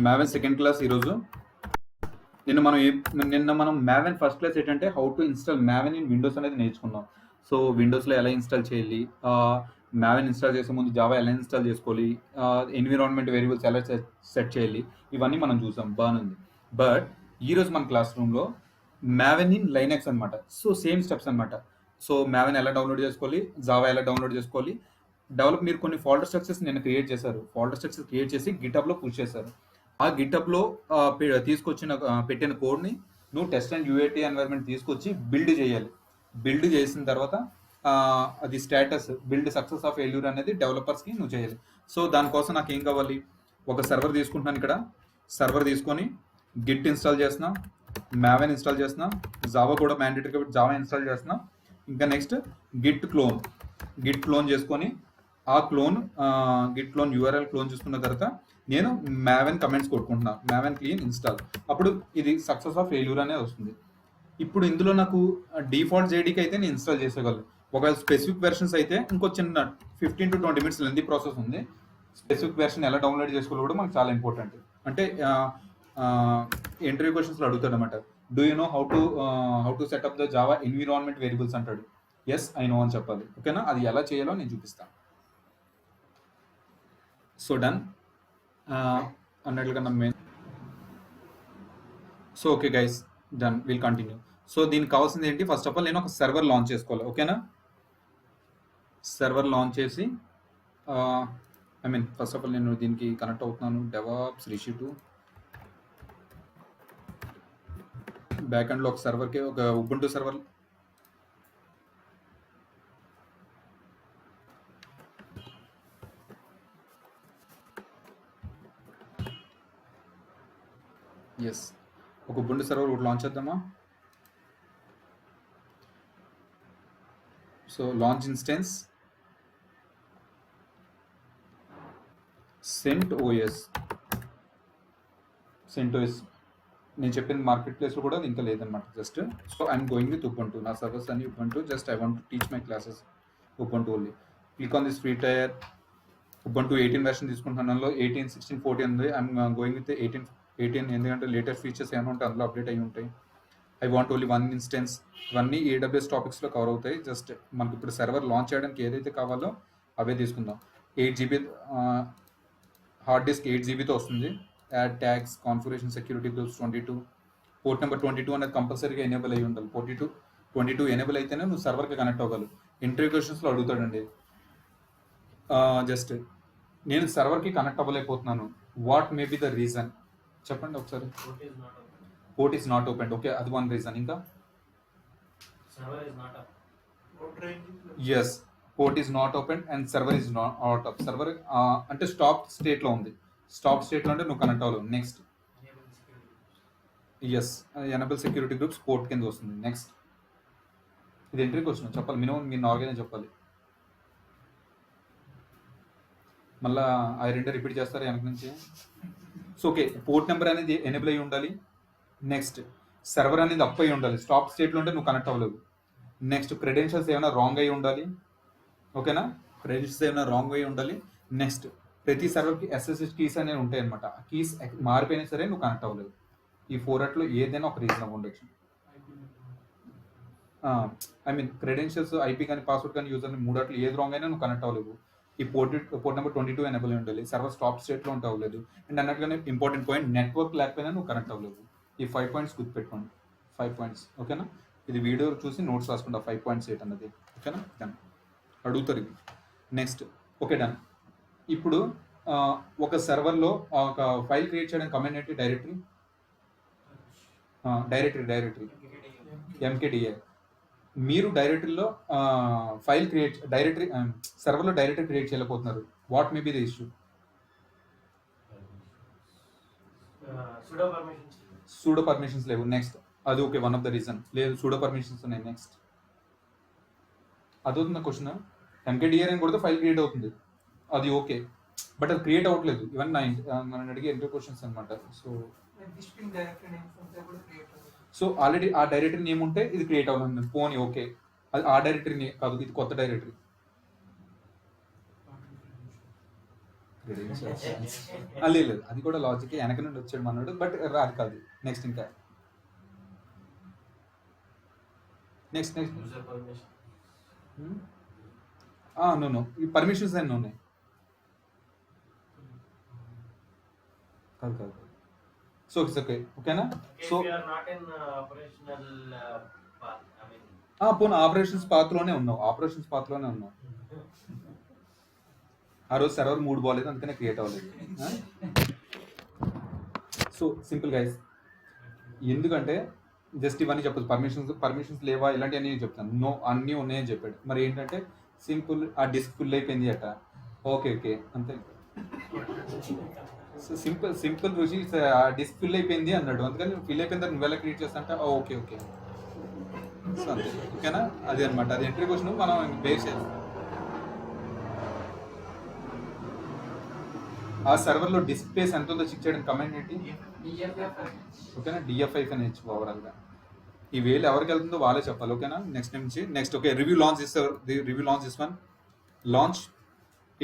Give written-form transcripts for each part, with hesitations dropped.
Maven second class ఈరోజు నిన్న మనం మ్యావెన్ ఫస్ట్ క్లాస్ ఏంటంటే how to install maven in Windows అనేది నేర్చుకున్నాం. సో విండోస్లో ఎలా ఇన్స్టాల్ చేయాలి, మ్యావెన్ ఇన్స్టాల్ చేసే ముందు జావా ఎలా ఇన్స్టాల్ చేసుకోవాలి, ఎన్విరాన్మెంట్ వేరియబుల్స్ ఎలా సెట్ చేయాలి, ఇవన్నీ మనం చూసాం, బాగుంది. బట్ ఈరోజు మన క్లాస్ రూమ్లో మ్యావెన్ ఇన్ లైనక్స్ అనమాట. సో సేమ్ స్టెప్స్ అనమాట. సో మ్యావెన్ ఎలా డౌన్లోడ్ చేసుకోవాలి, జావా ఎలా డౌన్లోడ్ చేసుకోవాలి, మీరు కొన్ని ఫోల్డర్ స్ట్రక్చర్స్ నిన్న క్రియేట్ చేశారు. ఫోల్డర్ స్ట్రక్చర్స్ క్రియేట్ చేసి గిటబ్లో పుష్ చేశారు. ఆ గిటబ్లో తీసుకొచ్చిన పెట్టిన కోడ్ని నువ్వు టెస్ట్ అండ్ యూఏటీ ఎన్వైర్మెంట్ తీసుకొచ్చి బిల్డ్ చేయాలి. బిల్డ్ చేసిన తర్వాత అది status build success of failure అనేది డెవలపర్స్కి నువ్వు చేయాలి. సో దానికోసం నాకు ఏం కావాలి, ఒక సర్వర్ తీసుకుంటున్నాను. ఇక్కడ సర్వర్ తీసుకొని గిట్ ఇన్స్టాల్ చేస్తున్నా, మ్యావెన్ ఇన్స్టాల్ చేస్తున్నా, జావా కూడా మ్యాండేటరీ కాబట్టి జావా ఇన్స్టాల్ చేస్తున్నా. ఇంకా నెక్స్ట్ గిట్ క్లోన్ చేసుకొని ఆ గిట్ క్లోన్ యూఆర్ఎల్ క్లోన్ చేసుకున్న తర్వాత నేను మ్యావెన్ కమెంట్స్ కొట్టుకుంటున్నా, మ్యావెన్ క్లీన్ ఇన్స్టాల్. అప్పుడు ఇది సక్సెస్ ఆఫ్ ఫెయిల్యూర్ అనేది వస్తుంది. ఇప్పుడు ఇందులో నాకు డిఫాల్ట్ జేడీకి అయితే నేను ఇన్స్టాల్ చేసేయగలను. ఒకవేళ స్పెసిఫిక్ వెర్షన్స్ అయితే ఇంకో చిన్న 15 to 20 minutes లెంతీ ప్రాసెస్ ఉంది. స్పెసిఫిక్ వెర్షన్ ఎలా డౌన్లోడ్ చేసుకోవాలి కూడా మనకు చాలా ఇంపార్టెంట్. అంటే ఇంటర్వ్యూ క్వశ్చన్స్లో అడుగుతాడు అనమాట, do you know how to set up the Java environment variables అంటాడు. ఎస్ ఐ నో అని చెప్పాలి. ఓకేనా, అది ఎలా చేయాలో నేను చూపిస్తాను. సో డన్ అన్నట్లుగా main. So okay guys, done, will continue. So దీనికి కావాల్సింది ఏంటి, ఫస్ట్ ఆఫ్ ఆల్ నేను ఒక సర్వర్ లాంచ్ చేసుకోవాలి. ఓకేనా, సర్వర్ లాంచ్ చేసి ఫస్ట్ ఆఫ్ ఆల్ నేను దీనికి కనెక్ట్ అవుతున్నాను. డెవాప్స్ రిషి2 బ్యాక్ ఎండ్లో ఒక సర్వర్కి ఒక ఉబుంటు సర్వర్. ఎస్, ఒక ఉబుంటు సర్వర్ ఒకటి లాంచ్ చేద్దామా. సో లాంచ్ ఇన్స్టెన్స్ CentOS నేను చెప్పిన మార్కెట్ ప్లేస్లో కూడా అది ఇంకా లేదనమాట. Just so I'm going with Ubuntu. నా సర్వర్స్ అని Ubuntu. Just I want to teach my classes Ubuntu only. Click on this free tyre. Ubuntu 18 version తీసుకుంటున్నాను. అందులో 18, 16, 14 ఉంది. ఐఎమ్ గోయింగ్ విత్ 18 ఎందుకంటే లేటెస్ట్ ఫీచర్స్ ఏమైనా ఉంటాయి అందులో అప్డేట్ అయ్యి ఉంటాయి. I want only 1 instance. ఇవన్నీ AWS టాపిక్స్లో కవర్ అవుతాయి. జస్ట్ మనకి ఇప్పుడు సర్వర్ లాంచ్ చేయడానికి ఏదైతే కావాలో అవే తీసుకుందాం. 8GB హార్డ్ డిస్క్ 8GBతో వస్తుంది. Add tags, configuration, security groups 22. Port number 22 అనేది కంపల్సరీగా ఎనేబుల్ అయ్యి ఉండాలి. 22 ఎనేబుల్ అయితేనే నువ్వు సర్వర్కి కనెక్ట్ అవ్వగలవు. ఇంటర్వ్యూ క్వశ్చన్స్లో అడుగుతాడండి. జస్ట్ నేను సర్వర్కి కనెక్ట్ అవ్వలేకపోతున్నాను, what may be the reason చెప్పండి ఒకసారి. Port is not open. Okay, అది వన్ రీజన్. ఇంకా yes, port is not open and server is not out of. Server అంటే స్టాప్ స్టేట్లో ఉంది. స్టాప్ స్టేట్లో అంటే నువ్వు కనెక్ట్ అవ్వలేవు. Next yes, enable security groups port కింద వస్తుంది. నెక్స్ట్ ఇది ఎంట్రీ క్వశ్చన్ చెప్పాలి, మినిమం మీరు నార్మల్గానే చెప్పాలి. మళ్ళీ ఆ రెండే రిపీట్ చేస్తారు వెనక నుంచి. సో ఓకే, పోర్ట్ నెంబర్ అనేది ఎనేబుల్ అయ్యి ఉండాలి. నెక్స్ట్ సర్వర్ అనేది అప్ అయ్యి ఉండాలి. స్టాప్ స్టేట్లో ఉంటే నువ్వు కనెక్ట్ అవ్వలేవు. నెక్స్ట్ క్రెడెన్షియల్స్ ఏమైనా రాంగ్ అయ్యి ఉండాలి. ఓకేనా, క్రెడెన్షియల్స్ ఏమైనా రాంగ్ అయ్యి ఉండాలి. నెక్స్ట్ ప్రతి సర్వర్కి SSH కీస్ అనేవి ఉంటాయి అనమాట. ఆ కీస్ మారిపోయినా సరే నువ్వు కనెక్ట్ అవ్వలేవు. ఈ 4 ఏదైనా ఒక రీజన్ ఉండొచ్చు. క్రెడెన్షియల్స్, IP కానీ పాస్వర్డ్ కానీ యూజర్ని 3 ఏది రాంగ్ అయినా నువ్వు కనెక్ట్ అవ్వలేవు. ఈ పోర్ట్ నెంబర్ 22 ఎనేబుల్ అయి ఉండాలి. సర్వర్ స్టాప్ స్టేట్లో ఉంటే అవ్వలేదు. అండ్ అన్నట్టుగానే ఇంపార్టెంట్ పాయింట్, నెట్వర్క్ లేకపోయినా నువ్వు కనెక్ట్ అవ్వలేవు. ఈ 5 పాయింట్స్ గుర్తుపెట్టుకోండి. 5 పాయింట్స్. ఓకేనా, ఇది వీడియో చూసి నోట్స్ రాసుకుంటా 5 పాయింట్స్ ఏంటన్నది. ఓకేనా, డన్. అడుగుతారు ఇవి. Next okay, done. ఇప్పుడు ఒక సర్వర్లో ఒక ఫైల్ క్రియేట్ చేయడానికి కమాండ్ ఏంటి, డైరెక్టరీ MKDA. మీరు డైరెక్టరీలో సర్వర్లో డైరెక్టరీ క్రియేట్ చేయలేకపోతున్నారు. What may be the issue? Sudo permissions లేవు. నెక్స్ట్ అది okay, one of the reason. లేదు, సూడో పర్మిషన్స్ ఉన్నాయి. నెక్స్ట్ అదవుతుంది క్వశ్చన్. MKDA అని కొడితే ఫైల్ క్రియేట్ అవుతుంది, అది ఓకే. బట్ అది క్రియేట్ అవ్వట్లేదు. ఇవన్నీ నన్ను అడిగే ఇంటర్వ్యూ క్వశ్చన్స్ అనమాట. సో ఆల్రెడీ ఆ డైరెక్టరీ నేమ్ ఉంటే ఇది క్రియేట్ అవ్వాలి. పోనీ ఓకే, అది ఆ డైరెక్టరీ కాదు, ఇది కొత్త డైరెక్టరీ. లేదు అది కూడా లాజిక్ వెనక నుండి వచ్చాడు మనోడు, బట్ రాదు కాదు. నెక్స్ట్ ఇంకా నెక్స్ట్ నో ఈ పర్మిషన్స్ అన్నీ ఉన్నాయి. కాదు కాదు సో ఇట్స్ ఓకే. ఓకేనా? సో పోనీ ఆపరేషన్స్ పాత్రలోనే ఉన్నావు, ఆపరేషన్స్ పాత్రలోనే ఉన్నావు. ఆ రోజు సర్వర్ మూడు బాగాలేదు, అందుకనే క్రియేట్ అవ్వలేదు. సో సింపుల్ గైస్, ఎందుకంటే జస్ట్ ఇవన్నీ చెప్పదు, పర్మిషన్స్ లేవా ఇలాంటివన్నీ నేను చెప్తాను. నో అన్నీ ఉన్నాయని చెప్పాడు. మరి ఏంటంటే సింపుల్ ఆ డిస్క్ ఫుల్ అయిపోయింది అట. ఓకే ఓకే అంతే. సో సింపుల్ రుచి డిస్క్ ఫిల్ అయిపోయింది అన్నాడు, అందుకని ఫిల్ అయిపోయిన తర్వాత నువ్వు ఎలా క్రియేట్ చేస్తా అంటే ఓకే ఓకే. సో అంతే. ఓకేనా? అది అనమాట, అది ఎంట్రీ క్వశ్చన్ మనం బేస్ చేస్తాం. ఆ సర్వర్లో డిస్క్ స్పేస్ ఎంత ఉందో చెక్ చేయడం కమెంట్ ఏంటి? ఓకేనా? DF5 అని ఇచ్చు ఓవరాల్గా. ఈ వేలు ఎవరికి వెళ్తుందో వాళ్ళే చెప్పాలి. ఓకేనా? Next okay, review launch this one launch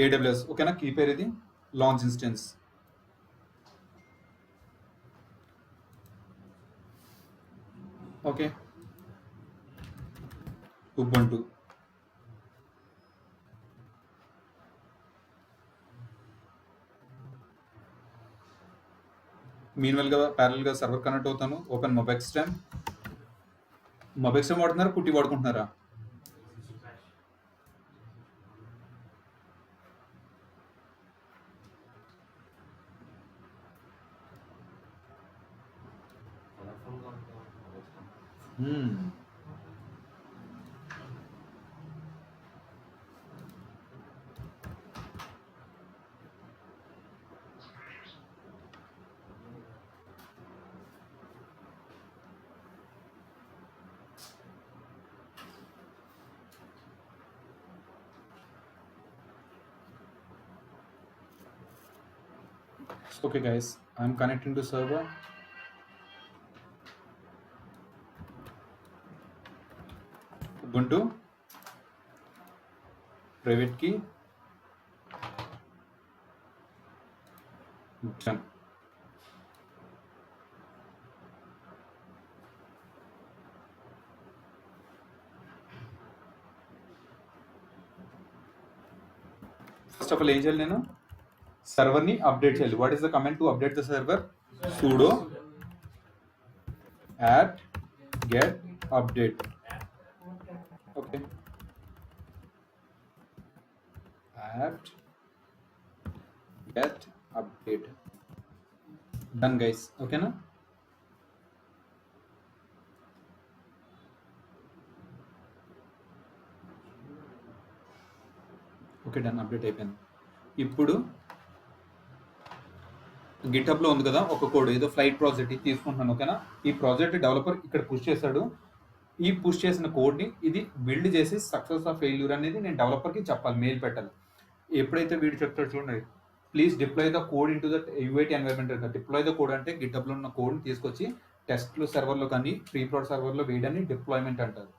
AWS. ఓకేనా? కీ పేరు ఇది లాంచ్ ఇన్స్టెన్స్. Okay, Ubuntu. మీన్వెల్గా ప్యారల్గా సర్వర్ కనెక్ట్ అవుతాను. ఓపెన్ మొబెక్స్టెమ్ వాడుతున్నారా, పుట్టి వాడుకుంటున్నారా? Okay guys, I'm connecting to server. Ubuntu private key done. First of all ఏం చేయాలి, నేను సర్వర్ని అప్డేట్ చేయాలి. What is the command to update the server? sudo apt get update. Okay, apt get update done guys. ఓకేనా? Okay done, update అయిపోయింది. ఇప్పుడు గిట్హబ్లో ఉంది కదా ఒక కోడ్, ఏదో ఫ్లైట్ ప్రాజెక్ట్ ఇది తీసుకుంటున్నాను. ఓకేనా? ఈ ప్రాజెక్ట్ డెవలపర్ ఇక్కడ పుష్ చేశాడు. ఈ పుష్ చేసిన కోడ్ని ఇది బిల్డ్ చేసి సక్సెస్ ఆఫ్ ఫెయిల్యూర్ అనేది నేను డెవలపర్కి చెప్పాలి, మెయిల్ పెట్టాలి. ఎప్పుడైతే వీడు చెప్తాడు చూడండి, please deploy the code into that UAT environment. Deploy the code అంటే గిట్హబ్లో ఉన్న కోడ్ని తీసుకొచ్చి టెస్ట్లు సర్వర్లో కానీ ప్రీ ప్రోడ్ సర్వర్లో వేయడాన్ని డిప్లాయ్మెంట్ అంటారు.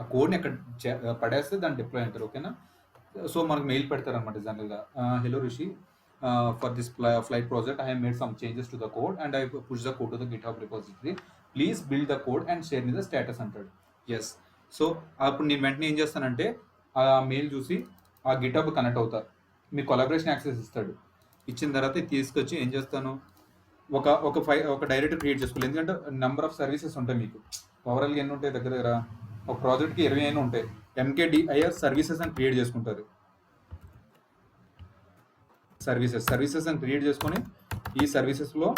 ఆ కోడ్ని అక్కడ పడేస్తే దాన్ని డిప్లాయ్ అంటారు. ఓకేనా? సో మనకు మెయిల్ పెడతారు అనమాట జనరల్గా, hello Rishi, for this flight project I have made some changes to the code and I pushed the code to the GitHub repository. Please build the code and share me the status అంటాడు. Yes. So అప్పుడు నేను వెంటనే ఏం చేస్తానంటే ఆ mail చూసి ఆ GitHub connect అవుతారు, మీ కొలాబరేషన్ యాక్సెస్ ఇస్తాడు. ఇచ్చిన తర్వాత తీసుకొచ్చి ఏం చేస్తాను, ఒక డైరెక్టరీ క్రియేట్ చేసుకోవాలి. ఎందుకంటే నెంబర్ ఆఫ్ సర్వీసెస్ ఉంటాయి మీకు. ఓవరాల్గా ఎన్ని ఉంటాయి దగ్గర దగ్గర ఒక ప్రాజెక్ట్కి 20 అయినా ఉంటాయి. MKDIR సర్వీసెస్ అని క్రియేట్ చేసుకుంటారు. సర్వీసెస్ అని క్రియేట్ చేసుకొని ఈ సర్వీసెస్లో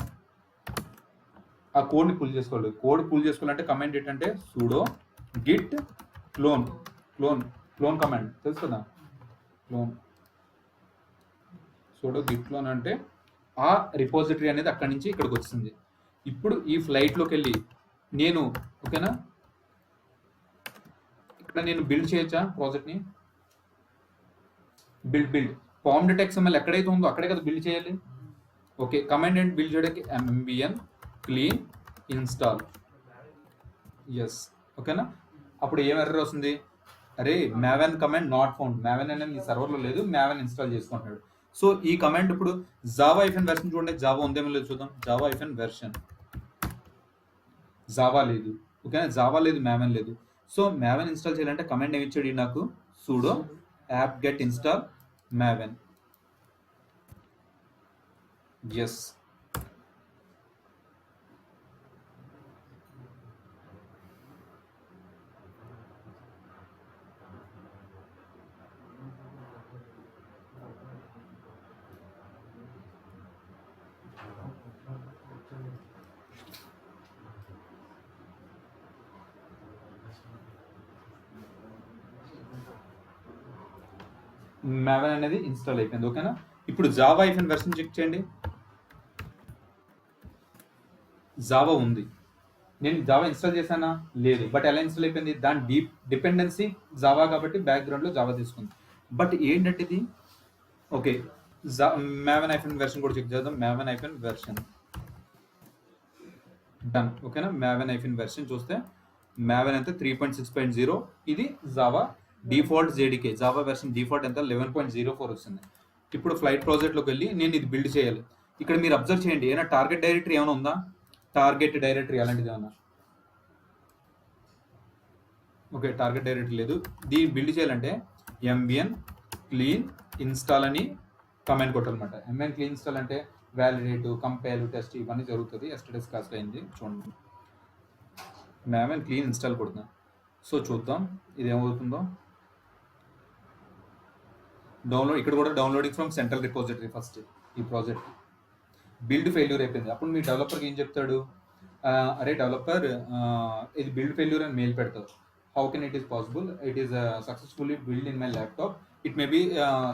ఆ కోడ్ని పుల్ చేసుకోవాలి. కోడ్ పుల్ చేసుకోవాలంటే కమాండ్ ఏంటంటే sudo git clone కమాండ్ తెలుసు కదా, sudo git clone అంటే ఆ రిపోజిటరీ అనేది అక్కడి నుంచి ఇక్కడికి వస్తుంది. ఇప్పుడు ఈ ఫ్లైట్లోకి వెళ్ళి నేను, ఓకేనా, ఇక్కడ నేను బిల్డ్ చేయొచ్చా ప్రాజెక్ట్ని? బిల్డ్ pom.xml ఎక్కడైతే ఉందో అక్కడే కదా బిల్డ్ చేయాలి. ఓకే, కమాండ్ ఏంటి బిల్డ్ చేయడానికి? mbn clean install. ఎస్. ఓకేనా? అప్పుడు ఏం ఎర్రర్ వస్తుంది, అరే maven command not found, maven అనేది మీ సర్వర్లో లేదు, maven ఇన్స్టాల్ చేసుకుంటున్నాడు. సో ఈ కమాండ్ ఇప్పుడు జావా ఐఫన్ వెర్షన్ చూడండి, జావా ఉందేమో లేదు చూద్దాం. జావా ఐఫన్ వెర్షన్, జావా లేదు. ఓకేనా, జావా లేదు, మ్యావెన్ లేదు. సో మ్యావెన్ ఇన్స్టాల్ చేయాలంటే కమాండ్ ఏమి ఇచ్చాడు నాకు, sudo apt get install maven. Yes, Maven అనేది ఇన్స్టాల్ అయిపోయింది. ఓకేనా, ఇప్పుడు జావా ఐఫన్ వెర్షన్ చెక్ చేయండి. జావా ఉంది, నేను జావా ఇన్స్టాల్ చేశానా లేదు, బట్ ఎలా ఇన్స్టాల్ అయిపోయింది, దాని డిపెండెన్సీ జావా కాబట్టి బ్యాక్గ్రౌండ్లో జావా తీసుకుంది. బట్ ఏంటంటే ఇది ఓకే, మ్యావెన్ ఐఫన్ వెర్షన్ కూడా చెక్ చేద్దాం. Maven hyphen version done. ఓకేనా, మ్యావెన్ ఐఫన్ వెర్షన్ చూస్తే మ్యావెన్ అయితే 3.6.0, ఇది Java default JDK, Java version default ఎంత 11.04 వస్తుంది. ఇప్పుడు ఫ్లైట్ ప్రాజెక్ట్లోకి వెళ్ళి నేను ఇది బిల్డ్ చేయాలి. ఇక్కడ మీరు అబ్జర్వ్ చేయండి, ఏమైనా టార్గెట్ డైరెక్టరీ ఏమైనా ఉందా, టార్గెట్ డైరెక్టరీ అలాంటిది ఏమన్నా, ఓకే టార్గెట్ డైరెక్టరీ లేదు. దీన్ని బిల్డ్ చేయాలంటే ఎంవిఎన్ క్లీన్ ఇన్స్టాల్ అని కమాండ్ కొట్టాలన్నమాట. ఎంవిఎన్ క్లీన్ ఇన్స్టాల్ అంటే వ్యాలిడేట్, కంపైల్, టెస్ట్ ఇవన్నీ జరుగుతుంది. ఎస్టర్డేస్ క్లాస్లో అయింది చూడండి. ఎంవిఎన్ క్లీన్ ఇన్స్టాల్ కొడుతున్నాం. సో చూద్దాం ఇది ఏమవుతుందో. డౌన్లోడ్, ఇక్కడ కూడా downloading from central repository. First ఈ ప్రాజెక్ట్ బిల్డ్ ఫెయిల్యూర్ అయిపోయింది. అప్పుడు మీ డెవలపర్కి ఏం చెప్తాడు, అరే డెవలపర్ ఇది బిల్డ్ ఫెయిల్యూర్ అని మెయిల్ పెడతారు. How can it is possible, it is successfully build in my laptop, it may be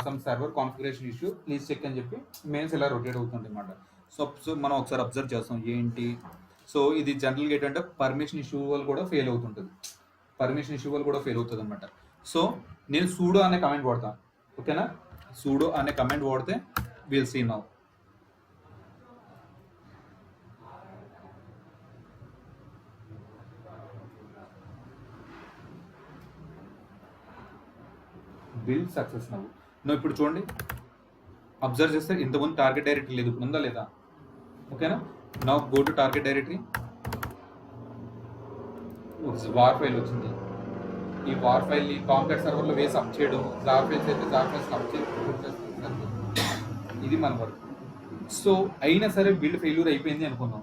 some server configuration issue, please check అని చెప్పి మెయిల్స్ ఇలా రొటేట్ అవుతుంది అనమాట. సో మనం ఒకసారి అబ్జర్వ్ చేస్తాం ఏంటి. సో ఇది జనరల్గా ఏంటంటే పర్మిషన్ ఇష్యూ వల్ల కూడా ఫెయిల్ అవుతుంటుంది, పర్మిషన్ ఇష్యూ వల్ల కూడా ఫెయిల్ అవుతుంది అనమాట. సో నేను సూడో అనే కమెంట్ వాడతాను. ఓకేనా, సూడో అనే కమెంట్ వాడితే will see now. Build success నువ్వు ఇప్పుడు చూడండి, అబ్జర్వ్ చేస్తే ఇంతకుముందు టార్గెట్ డైరెక్టరీ లేదు, ఇప్పుడు ఉందా లేదా. ఓకేనా, now go to target directory, war file వచ్చింది. ఈ వార్ ఫైల్ని కాంప్లెక్స్ సర్వర్లో వేసి అప్ చేయడం, జార్ ఫైల్స్ అయితే జార్ ఫైల్స్ అప్ చేయడం, ఇది మన వర్క్. సో అయినా సరే బిల్డ్ ఫెయిల్యూర్ అయిపోయింది అనుకున్నాం.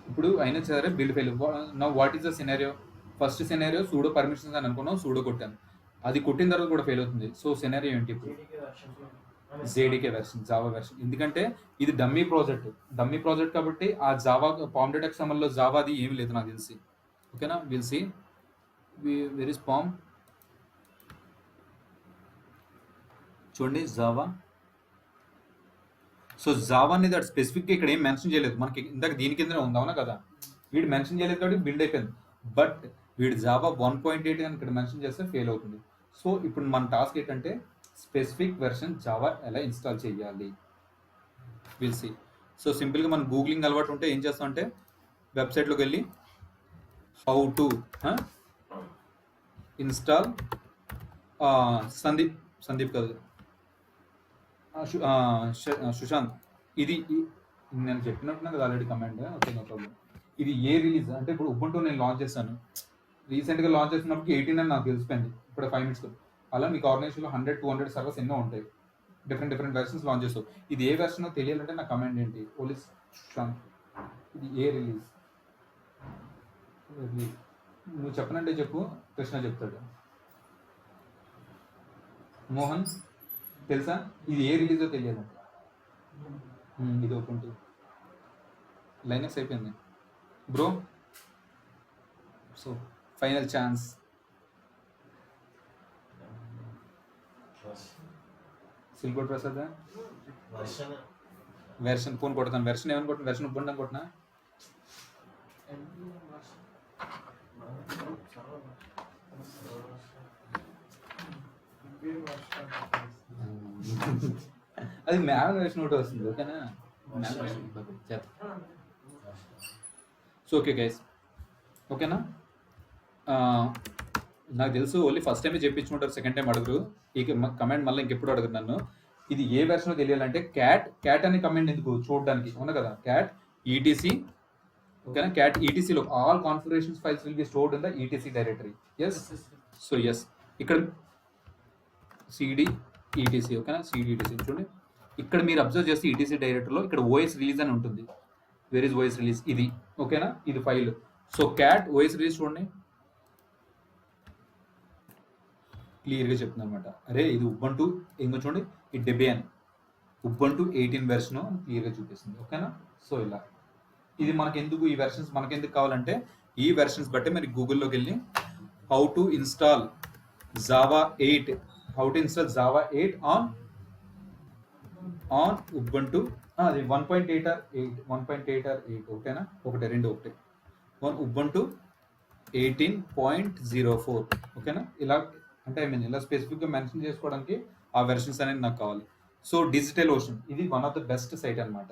ఇప్పుడు అయినా సరే build failure. Now what is the scenario, first scenario pseudo permissions అని అనుకున్నాం, సూడో కొట్టాను, అది కొట్టిన తర్వాత కూడా ఫెయిల్ అవుతుంది. సో సినారియో ఏంటి ఇప్పుడు, జేడీకే వెర్షన్, జావా వెర్షన్. ఎందుకంటే ఇది డమ్మీ ప్రాజెక్ట్ కాబట్టి ఆ జావా POM.xml జావాది ఏమి లేదు నాకు తెలిసి. ఓకేనా, will C where is POM. చూడండి జావా. సో జావా అనేది అటు స్పెసిఫిక్గా ఇక్కడ ఏం మెన్షన్ చేయలేదు, మనకి ఇందాక దీని కిందనే ఉంది అవునా కదా. వీడు మెన్షన్ చేయలేదు కాబట్టి బిల్డ్ అయిపోయింది. బట్ వీడు జావా 1.8 అని ఇక్కడ మెన్షన్ చేస్తే ఫెయిల్ అవుతుంది. సో ఇప్పుడు మన టాస్క్ ఏంటంటే స్పెసిఫిక్ వెర్షన్ జావా ఎలా ఇన్స్టాల్ చేయాలి, విల్ సి. సో సింపుల్గా మనం గూగులింగ్ అలవాటు ఉంటే ఏం చేస్తాం అంటే వెబ్సైట్లోకి వెళ్ళి హౌ టు ఇన్స్టాల్ సందీప్ కాదు సుశాంత్, ఇది నేను చెప్పినట్టున్నా కదా already command. Okay no problem. ఇది ఏ రిలీజ్ అంటే ఇప్పుడు ఉబుంటూ నేను లాంచ్ చేస్తాను, రీసెంట్గా లాంచ్ చేసినప్పుడు 18 అని నాకు తెలిసిపోయింది ఇప్పుడు 5 minutes. అలా మీకు ఆర్గనైజేషన్లో 100-200 సర్వర్స్ ఎన్నో ఉంటాయి, డిఫరెంట్ వెర్షన్స్ లాంచ్ చేస్తావు. ఇది ఏ వెర్షన్ తెలియాలంటే నా కమాండ్ ఏంటి, పోలీస్ సుశాంత్, ఇది ఏ రిలీజ్. నువ్వు చెప్పనంటే చెప్పు, కృష్ణ చెప్తాడు. మోహన్ తెలుసా, ఇది ఏ రిలీజో తెలియదు. ఇది ఓపెన్ టు లైనక్స్ అయిపోయింది బ్రో. So final chance. సిల్బర్ ప్రసాద్ వెర్షన్ ఫోన్ కొడతాను, వెర్షన్ ఏమని కొట్టిన, వెర్షన్ ఉబ్బుండం కొట్టినా. అది మ్యావెన్ వెర్షన్ ఒకటి వస్తుంది. ఓకేనా, సో ఓకే గైస్, ఓకేనా. నాకు తెలుసు ఓన్లీ ఫస్ట్ టైమే చెప్పించుకుంటారు, సెకండ్ టైం అడుగురు. ఈ కమెంట్ మళ్ళీ ఇంకెప్పుడు అడుగురు నన్ను. ఇది ఏ వెర్షన్ తెలియాలంటే క్యాట్ అనే కమాండ్ ఎందుకు చూడడానికి అవునా కదా, క్యాట్ ఈటీసీ. ఓకేనా, క్యాట్ ఈటీసీలో all configurations files will be stored in the ETC directory. Yes, so yes ఇక్కడ సిడి ఈటీసీ. ఓకేనా, సిడి ఈటీసీ చూడండి, ఇక్కడ మీరు అబ్జర్వ్ చేస్తే ఈటీసీ డైరెక్టరీలో ఇక్కడ ఓఎస్ రిలీజ్ అని ఉంటుంది. వేర్ ఇస్ ఓఎస్ రిలీజ్, ఇది ఓకేనా, ఇది file. So cat OS release చూడండి, క్లియర్గా చెప్తుంది అనమాట. అరే ఇది ఉబంటు ఇంకో చూడండి, ఈ డెబియన్ ఉబంటు 18 వెర్షన్ క్లియర్గా చూపిస్తుంది. ఓకేనా, సో ఇలా ఇది మనకి ఎందుకు, ఈ వెర్షన్స్ మనకి ఎందుకు కావాలంటే ఈ వెర్షన్స్ బట్టి మీరు గూగుల్లోకి వెళ్ళి how to install Java 8 on Ubuntu, అది 1.8 or 8 ఓకేనా, ఒకటి ఉబంటు 18.04. ఓకేనా, ఇలా అంటే ఐ మీన్ ఇలా స్పెసిఫిక్గా మెన్షన్ చేసుకోవడానికి ఆ వెర్షన్స్ అనేది నాకు కావాలి. సో డిజిటల్ ఓషన్ ఇది one of the best site అనమాట.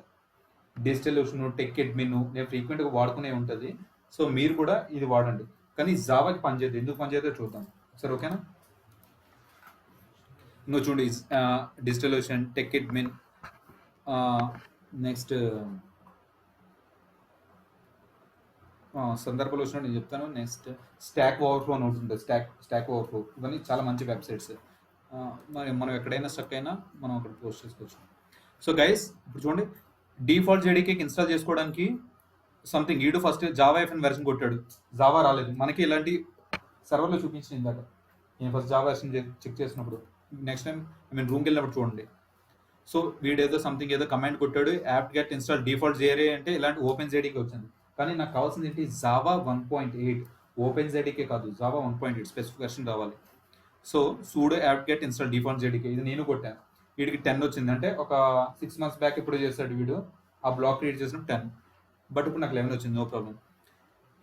డిజిటల్ ఓషన్, టెక్ అడ్మిన్ నేను ఫ్రీక్వెంట్గా వాడుకునే ఉంటుంది. సో మీరు కూడా ఇది వాడండి, కానీ జావాకి పనిచేయదు. ఎందుకు పనిచేయదో చూద్దాం సరే. ఓకేనా, ఇంకో చూడండి, digital Ocean, tech admin, next సందర్భాలు వచ్చిన నేను చెప్తాను. నెక్స్ట్ స్టాక్ ఓవర్ఫ్లో అని ఉంటుంది, స్టాక్ ఓవర్ఫ్లో, ఇవన్నీ చాలా మంచి వెబ్సైట్స్. మరి మనం ఎక్కడైనా స్టక్ అయినా మనం అక్కడ పోస్ట్ చేసుకోవచ్చు. సో గైస్ ఇప్పుడు చూడండి, డిఫాల్ట్ జేడీకేకి ఇన్స్టాల్ చేసుకోవడానికి సంథింగ్ ఈడు ఫస్ట్ జావా ఎఫ్ఎన్ వెర్షన్ కొట్టాడు, జావా రాలేదు మనకి. ఇలాంటి సర్వర్లో చూపించింది ఇందాక నేను ఫస్ట్ జావా వెర్షన్ చెక్ చేసినప్పుడు. నెక్స్ట్ టైం ఐ మీన్ రూమ్కి వెళ్ళినప్పుడు చూడండి. సో వీడేదో సంథింగ్ ఏదో కమాండ్ కొట్టాడు, యాప్ గెట్ ఇన్స్టాల్ డిఫాల్ట్ జేరే అంటే ఇలాంటి ఓపెన్ జేడీకే వచ్చింది. కానీ నాకు కావాల్సింది ఏంటి, జావా 1.8, ఓపెన్ జేడీకే కాదు, జావా 1.8 స్పెసిఫిక్ వెర్షన్ కావాలి. So pseudo apt get install default JDK, ఇది నేను కొట్టాను. వీడికి 10 వచ్చింది, అంటే ఒక 6 months బ్యాక్ ఇప్పుడు చేస్తాడు వీడు. ఆ బ్లాక్ క్రియేట్ చేసినప్పుడు 10, బట్ ఇప్పుడు నాకు 11 వచ్చింది, no problem.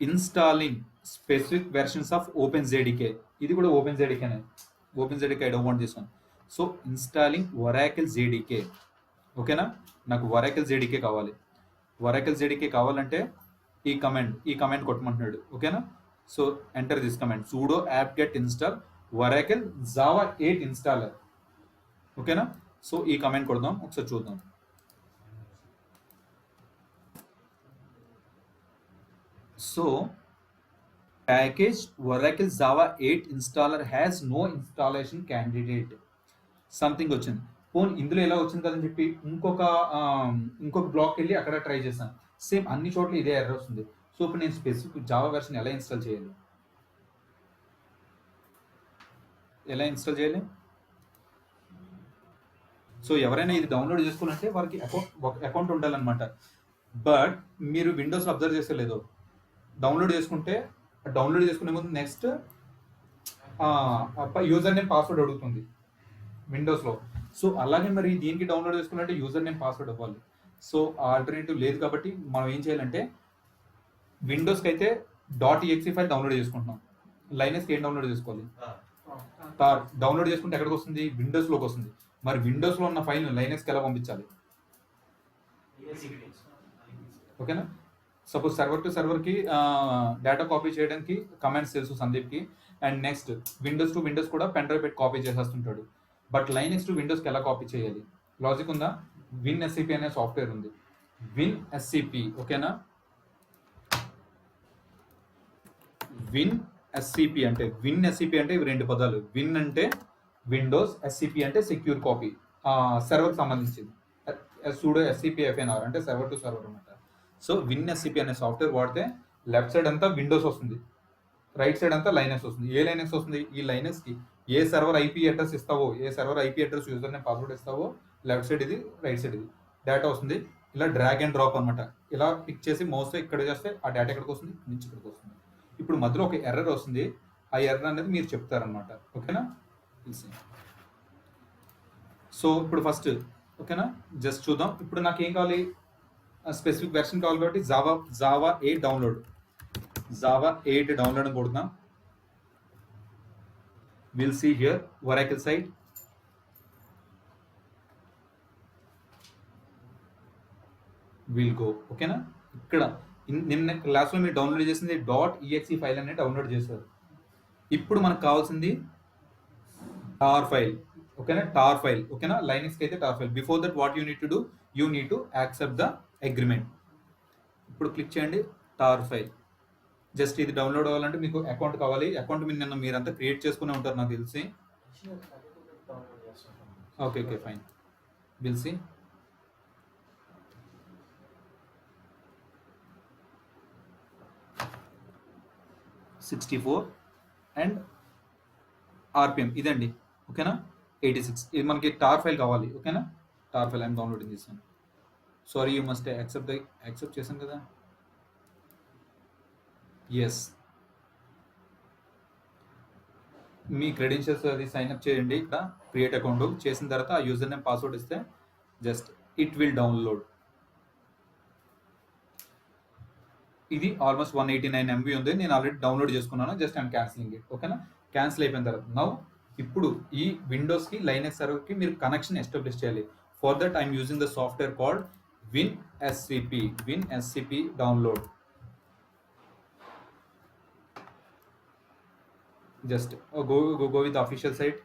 Installing specific versions of open JDK, ఇది కూడా ఓపెన్ జేడీకేనే. Open JDK I don't want this one. So installing Oracle JDK. ఓకేనా, నాకు ఒరాకిల్ జేడీకే కావాలి. ఒరాకిల్ జేడీకే కావాలంటే ఈ కమాండ్ కొట్టమంటున్నాడు. ఓకేనా, so enter this command, sudo apt get install Oracle Java 8 installer. ఓకేనా, సో ఈ కమాండ్ కొడదాం, ఒకసారి చూద్దాం. So package Oracle Java 8 installer has no installation candidate something వచ్చింది. ఫోన్ ఇందులో ఎలా వచ్చింది కదని చెప్పి ఇంకొక బ్లాక్ వెళ్ళి అక్కడ ట్రై చేశాను, సేమ్ అన్ని చోట్ల ఇదే ఎర్రర్ వస్తుంది. సో ఇప్పుడు నేను స్పెసిఫిక్ జావా వెర్షన్ ఎలా ఇన్స్టాల్ చేయాలి, సో ఎవరైనా ఇది డౌన్లోడ్ చేసుకోవాలంటే వారికి అకౌంట్ ఉండాలన్నమాట. బట్ మీరు విండోస్లో అబ్జర్వ్ చేస్తే లేదో, డౌన్లోడ్ చేసుకునే ముందు నెక్స్ట్ యూజర్ నేమ్ పాస్వర్డ్ అడుగుతుంది విండోస్లో. సో అలాగే మరి దీనికి డౌన్లోడ్ చేసుకున్నట్టే యూజర్ నేమ్ పాస్వర్డ్ అవ్వాలి. సో ఆల్టర్నేటివ్ లేదు కాబట్టి మనం ఏం చేయాలంటే, విండోస్కి అయితే .exe ఫైల్ డౌన్లోడ్ చేసుకుంటున్నాం, లైనస్కి ఏం డౌన్లోడ్ చేసుకోవాలి, డౌన్లోడ్ చేసుకుంటే ఎక్కడికి వస్తుంది, విండోస్లోకి వస్తుంది. మరి విండోస్లో ఉన్న ఫైల్ లైనస్కి ఎలా పంపించాలి? ఓకేనా, సపోజ్ సర్వర్ టు సర్వర్కి డేటా కాపీ చేయడానికి కమాండ్స్ తెలుసు సందీప్కి. And next windows to windows కూడా పెన్ డ్రైవ్ పెట్టి కాపీ చేసేస్తుంటాడు. బట్ లైనక్స్ టు విండోస్కి ఎలా కాపీ చేయాలి, లాజిక్ ఉందా? విన్ ఎస్సిపి అనే సాఫ్ట్వేర్ ఉంది, విన్ ఎస్సిపి. ఓకేనా, విన్ ఎస్సిపి అంటే ఇవి 2 పదాలు. విన్ అంటే విండోస్, ఎస్సిపి అంటే సెక్యూర్ కాపీ, సర్వర్కి సంబంధించింది. సూడో ఎస్సిపి ఎఫ్ఎన్ఆర్ అంటే సర్వర్ టు సర్వర్ అనమాట. సో విన్ ఎస్సిపి అనే సాఫ్ట్వేర్ వాడితే లెఫ్ట్ సైడ్ అంతా విండోస్ వస్తుంది, రైట్ సైడ్ అంతా లైనక్స్ వస్తుంది. ఏ లైనక్స్ వస్తుంది? ఈ లైనక్స్కి ఏ సర్వర్ ఐపీ అడ్రస్ ఇస్తావో, ఏ server IP address user name password ఇస్తావో, లెఫ్ట్ సైడ్ ఇది, రైట్ సైడ్ ఇది డేటా వస్తుంది. ఇలా డ్రాగ్ అండ్ డ్రాప్ అనమాట. ఇలా పిక్ చేసి మౌస్తో ఇక్కడ చేస్తే ఆ డేటా ఎక్కడికి వస్తుంది, నుంచి ఇక్కడికి వస్తుంది. ఇప్పుడు మధ్యలో ఒక ఎర్రర్ వస్తుంది, ఆ ఎర్రర్ అనేది మీరు చెప్తారనమాట. ఓకేనా, సో ఇప్పుడు ఫస్ట్ ఓకేనా జస్ట్ చూద్దాం. ఇప్పుడు నాకు ఏం కావాలి, స్పెసిఫిక్ వెర్షన్ కావాలి కాబట్టి జావా 8 డౌన్లోడ్ అని కొడుతున్నాం. Will see here Oracle site. Will go. ఓకేనా, ఇక్కడ నిన్న క్లాస్లో మీరు డౌన్లోడ్ చేసింది .exe ఫైల్ అనేది డౌన్లోడ్ చేశారు. ఇప్పుడు మనకు కావాల్సింది టార్ ఫైల్. ఓకేనా, టార్ ఫైల్. ఓకేనా, లైనక్స్కి అయితే tar file. Before that what you need to do, you need to accept the agreement. ఇప్పుడు క్లిక్ చేయండి టార్ ఫైల్. జస్ట్ ఇది డౌన్లోడ్ అవ్వాలంటే మీకు అకౌంట్ కావాలి. అకౌంట్ మీరంతా క్రియేట్ చేసుకునే ఉంటారు నాకు తెలిసి. Okay okay fine. Will see. $64 and RPM ఇదండి. ఓకేనా, 86. ఇది మనకి టార్ ఫైల్ కావాలి. ఓకేనా, టార్ ఫైల్ ఐఎమ్ డౌన్లోడింగ్ చేస్తాను. సారీ, యూ మస్ట్ యాక్సెప్ట్ చేశాను కదా. ఎస్, మీ క్రెడెన్షియల్స్ అది సైన్ అప్ చేయండి. ఇక్కడ క్రియేట్ అకౌంట్ చేసిన తర్వాత ఆ యూజర్ నేమ్ పాస్వర్డ్ ఇస్తే జస్ట్ ఇట్ విల్ డౌన్లోడ్. ఇది ఆల్మోస్ట్ 189 MB ఉంది. నేను ఆల్రెడీ డౌన్లోడ్ చేసుకున్నాను. Just I'm cancelling it. ఓకేనా, క్యాన్సిల్ అయిపోయిన తర్వాత నౌ ఇప్పుడు ఈ విండోస్కి లైనక్స్ సర్వర్కి మీరు కనెక్షన్ ఎస్టాబ్లిష్ చేయాలి. For that I'm using the software called WinSCP download. Just go with the official site.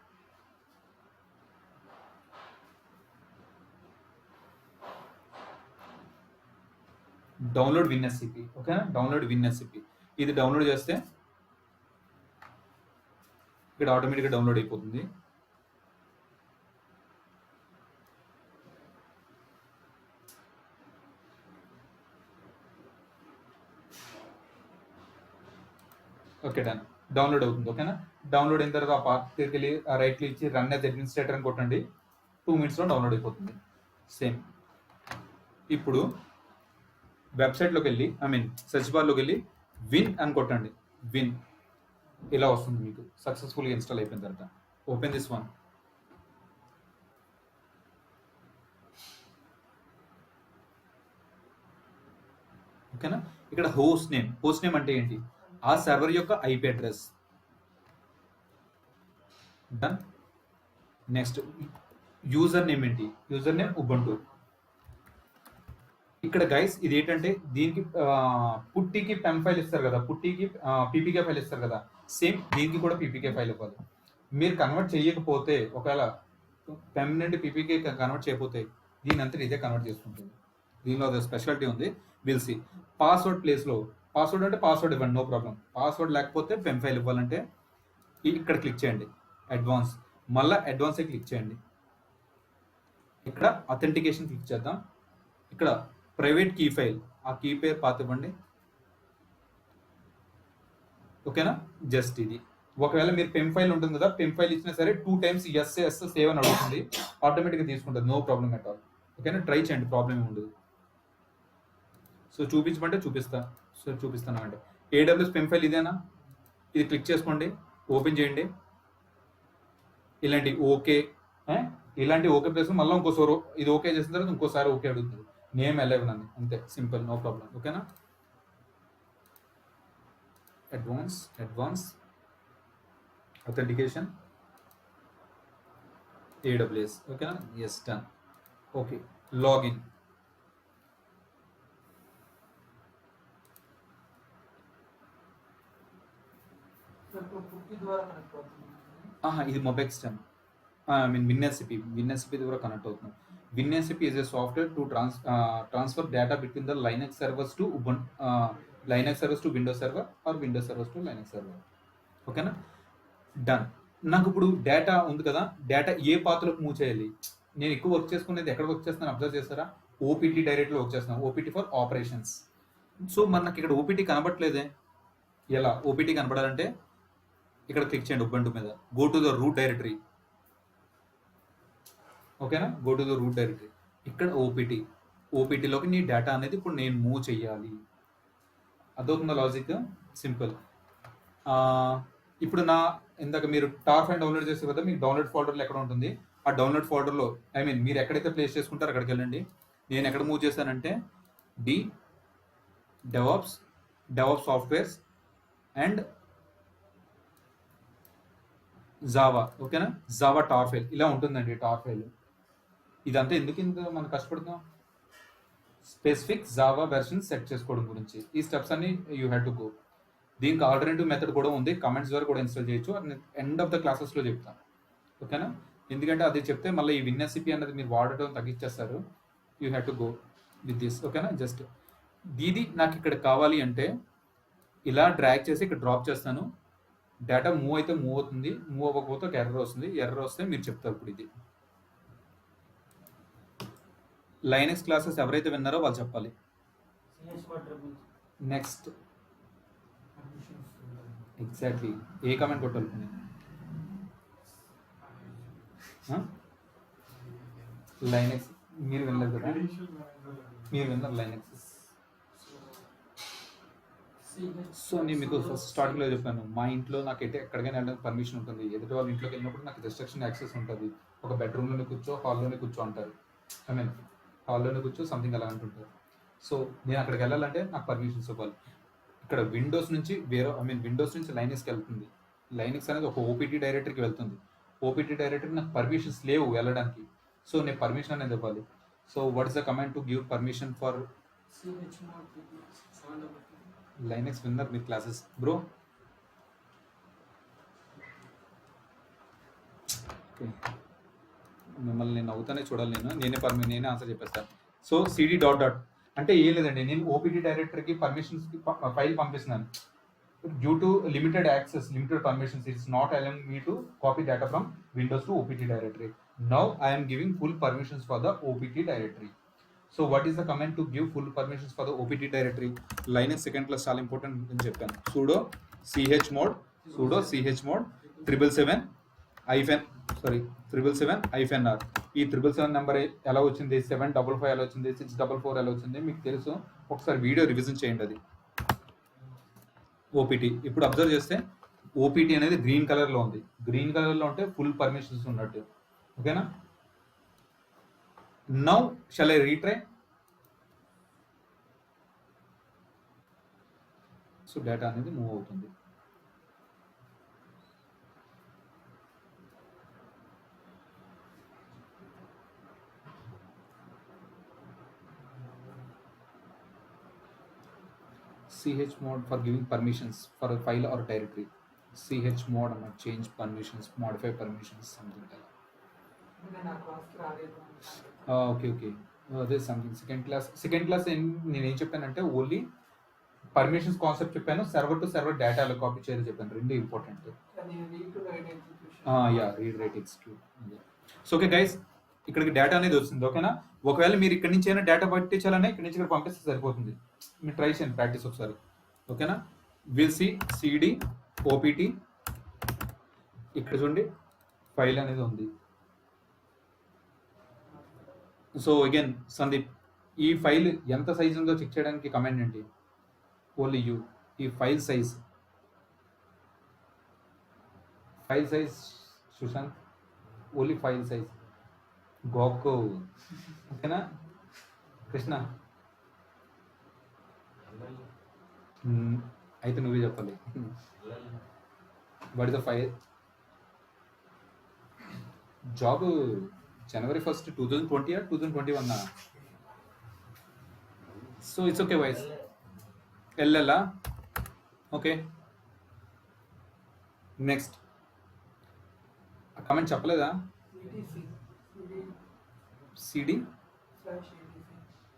Download WinSCP. ఓకేనా, డౌన్లోడ్ WinSCP. ఇది డౌన్లోడ్ చేస్తే ఇక్కడ ఆటోమేటిక్గా డౌన్లోడ్ అయిపోతుంది. Okay, done. డౌన్లోడ్ అవుతుంది. ఓకేనా, డౌన్లోడ్ అయిన తర్వాత ఆ పాత్ దగ్గరికి వెళ్ళి రైట్ క్లిక్ ఇచ్చి రన్ యాజ్ అడ్మినిస్ట్రేటర్ అని కొట్టండి. 2 minutesలో డౌన్లోడ్ అయిపోతుంది. సేమ్. ఇప్పుడు వెబ్సైట్లోకి వెళ్ళి సెర్చ్ బార్లోకి వెళ్ళి విన్ అని కొట్టండి. విన్ ఇలా వస్తుంది మీకు సక్సెస్ఫుల్గా ఇన్స్టాల్ అయిపోయిన తర్వాత. Open this one. ఓకేనా, ఇక్కడ హోస్ట్ నేమ్ అంటే ఏంటి, ఆ సర్వర్ యొక్క IP address. Done. Next user name ఏంటి, యూజర్ నేమ్ ఉబుంటు. ఇక్కడ గైస్ ఇది ఏంటంటే దీనికి పుట్టికి పెమ్ ఫైల్ ఇస్తారు కదా, పుట్టికి పీపీకే ఫైల్ ఇస్తారు కదా, సేమ్ దీనికి కూడా పీపీకే ఫైల్ ఇవ్వాలి. మీరు కన్వర్ట్ చేయకపోతే, ఒకవేళ పెమ్ నుండి పీపీకే కన్వర్ట్ చేయకపోతే దీని అంతా ఇదే కన్వర్ట్ చేసుకుంటుంది. దీనిలో అదే స్పెషాలిటీ ఉంది. Will see. పాస్వర్డ్ ప్లేస్లో పాస్వర్డ్ అంటే పాస్వర్డ్ ఇవ్వండి, నో ప్రాబ్లం. పాస్వర్డ్ లేకపోతే పెమ్ ఫైల్ ఇవ్వాలంటే ఇక్కడ క్లిక్ చేయండి అడ్వాన్స్. మళ్ళీ అడ్వాన్సే క్లిక్ చేయండి. ఇక్కడ అథెంటికేషన్ క్లిక్ చేద్దాం. ఇక్కడ ప్రైవేట్ కీ ఫైల్, ఆ కీ పేరు పాత ఇవ్వండి. ఓకేనా, జస్ట్ ఇది. ఒకవేళ మీరు పెమ్ ఫైల్ ఉంటుంది కదా, పెమ్ ఫైల్ ఇచ్చినా సరే 2 times ఎస్ సేవ్ అని అడుగుతుంది, ఆటోమేటిక్గా తీసుకుంటుంది, నో ప్రాబ్లం ఎట్ ఆల్. ఓకేనా, ట్రై చేయండి, ప్రాబ్లం ఉండదు. సో చూపించమంటే చూపిస్తాను అంటే AWS పెమ్ ఫైల్ ఇదేనా, ఇది క్లిక్ చేసుకోండి, ఓపెన్ చేయండి. ఇలాంటి ఓకే ప్లేస్ మళ్ళీ ఇంకోసారి ఇది ఓకే చేసిన తర్వాత ఇంకోసారి ఓకే అడుగుతుంది. నేమ్ 11 అని, అంతే, సింపుల్, నో ప్రాబ్లం. ఓకేనా, అడ్వాన్స్ అథెంటికేషన్ AWS. ఓకేనా, ఎస్, డన్. Okay, login. ఇది మొబైల్ సిస్టమ్. WinSCP ద్వారా కనెక్ట్ అవుతుంది. WinSCP is a software to transfer data between the Linux servers to Windows server or Windows servers to Linux server. ఓకేనా, done. నాకు ఇప్పుడు data ఉంది కదా, data ఏ పాత్రలోకి move చేయాలి. నేను ఎక్కువ వర్క్ చేసుకునేది ఎక్కడ వర్క్ చేస్తున్నాను అబ్జర్వ్ చేస్తారా, OPT డైరెక్ట్లో వర్క్ చేస్తున్నాను, OPT ఫర్ ఆపరేషన్స్. సో మనకి ఇక్కడ OPT కనబడట్లేదే. ఎలా OPT కనబడాలంటే ఇక్కడ క్లిక్ చేయండి ఉబుంటు మీద, go to the root directory. ఓకేనా, go to the root directory. ఇక్కడ ఓపీటీలోకి నీ డేటా అనేది ఇప్పుడు నేను మూవ్ చేయాలి. అదవుతుందా లాజిక్, సింపుల్. ఇప్పుడు ఇందాక మీరు టార్ ఫైల్ డౌన్లోడ్ చేసే కదా, మీకు డౌన్లోడ్ ఫోల్డర్లో ఎక్కడ ఉంటుంది, ఆ డౌన్లోడ్ ఫోల్డర్లో మీరు ఎక్కడైతే ప్లేస్ చేసుకుంటారో అక్కడికి వెళ్ళండి. నేను ఎక్కడ మూవ్ చేశానంటే DevOps సాఫ్ట్వేర్స్ అండ్ జావా. ఓకేనా, జావా టార్ ఫైల్ ఇలా ఉంటుందండి. టార్ ఫైల్ ఇదంతా ఎందుకు మనం కష్టపడుతున్నాం, స్పెసిఫిక్ జావా వెర్షన్ సెట్ చేసుకోవడం గురించి. ఈ స్టెప్స్ అన్ని యూ హ్యావ్ టు గో. దీనికి ఆల్టర్నేటివ్ మెథడ్ కూడా ఉంది, కమెంట్స్ ద్వారా కూడా ఇన్స్టాల్ చేయొచ్చు. ఎండ్ ఆఫ్ ద క్లాసెస్లో చెప్తాను. ఓకేనా, ఎందుకంటే అది చెప్తే మళ్ళీ ఈ WinSCP అన్నది మీరు వాడటం తగ్గించేస్తారు. You have to go with this. ఓకేనా? జస్ట్ దీది నాకు ఇక్కడ కావాలి అంటే ఇలా డ్రాగ్ చేసి ఇక్కడ డ్రాప్ చేస్తాను. డేటా మూవ్ అయితే మూవ్ అవుతుంది, మూవ్ అవ్వకపోతే ఒక ఎర్రర్ వస్తుంది. ఎర్రర్ వస్తే మీరు చెప్తారు. ఇప్పుడు ఇది లైనక్స్ క్లాసెస్ ఎవరైతే విన్నారో వాళ్ళు చెప్పాలి. నెక్స్ట్ ఎగ్జాక్ట్లీ ఏ కమెంట్ కొట్టాలి? లైనక్స్ మీరు వినలేదు కదా? మీరు విన్నారు లైనక్స్. సో నేను మీకు ఫస్ట్ స్టార్టింగ్లో చెప్పాను, మా ఇంట్లో నాకు ఎక్కడికైనా వెళ్ళడానికి పర్మిషన్ ఉంటుంది. ఎదుటి వాళ్ళ ఇంట్లోకి వెళ్ళినప్పుడు నాకు రిస్ట్రిక్షన్ యాక్సెస్ ఉంటుంది. ఒక బెడ్రూమ్లోనే కూర్చో, హాల్లోనే కూర్చో అంటారు. ఐ మీన్ హాల్లోనే కూర్చో సంథింగ్ అలా అంటుంటారు. సో నేను అక్కడికి వెళ్ళాలంటే నాకు పర్మిషన్స్ ఇవ్వాలి. ఇక్కడ విండోస్ నుంచి విండోస్ నుంచి లైనక్స్కి వెళ్తుంది. లైనక్స్ అనేది ఒక ఓపీటీ డైరెక్టరీకి వెళ్తుంది. ఓపీటీ డైరెక్టరీకి నాకు పర్మిషన్స్ లేవు వెళ్ళడానికి. సో నేను పర్మిషన్ అనేది ఇవ్వాలి. So what is the command to give permission for Linux winner me classes bro? మిమ్మల్ని నేను అవుతానే చూడాలి. నేనే ఆన్సర్ చెప్పేస్తాను. సో సిడి డాట్ డాట్ అంటే ఏం లేదండి, నేను ఓపీటీ డైరెక్టర్కి పర్మిషన్స్కి ఫైల్ పంపిస్తున్నాను. Due to limited access, limited permissions, it's not allowing me to copy data from Windows to OPT directory. Now I am giving full permissions for the OPT directory. So what is the command to give full permissions for the OPT directory? Linux second class చాలా important అని చెప్పాను. sudo chmod 777-r. ఈ 777 number ఎలా వచ్చింది, 755 ఎలా వచ్చింది, 644 ఎలా వచ్చింది మీకు తెలుసు. ఒకసారి వీడియో రివిజన్ చేయండి. అది ఓపీటీ. ఇప్పుడు అబ్జర్వ్ చేస్తే ఓపీటీ అనేది గ్రీన్ కలర్లో ఉంది. గ్రీన్ కలర్లో ఉంటే ఫుల్ పర్మిషన్స్ ఉన్నట్టు. ఓకేనా? Now shall I retry? So data అనేది మూవ్ అవుతుంది. chmod for giving permissions for a file or directory. chmod and change permissions, modify permissions, something like that. Okay. There's something second class నేను ఏం చెప్పానంటే only permissions concept చెప్పాను. Server to server data అలా copy చేయాలి చెప్పాను. రెండు important. Read write execute. So okay guys, ఇక్కడికి data అనేది వస్తుంది. ఓకేనా? ఒకవేళ మీరు ఇక్కడ నుంచి అయినా డేటా పట్టించాలనే ఇక్కడ నుంచి ఇక్కడ పంపిస్తే సరిపోతుంది. మీరు ట్రై చేయండి, ప్రాక్టీస్ ఒకసారి. ఓకేనా? Will see cd OPT. ఇక్కడ చూడండి ఫైల్ అనేది ఉంది. సో అగైన్ సందీప్, ఈ ఫైల్ ఎంత సైజ్ ఉందో చెక్ చేయడానికి కమాండ్ ఏంటి? Only you. ఈ file size Sushant, only file size గోకో. ఓకేనా? కృష్ణ అయితే నువ్వే చెప్పాలి. What is the file? Job January 1st 2020 or 2021? So it's okay guys. LL. Okay. Next. Comment చెప్పలేదా? CD?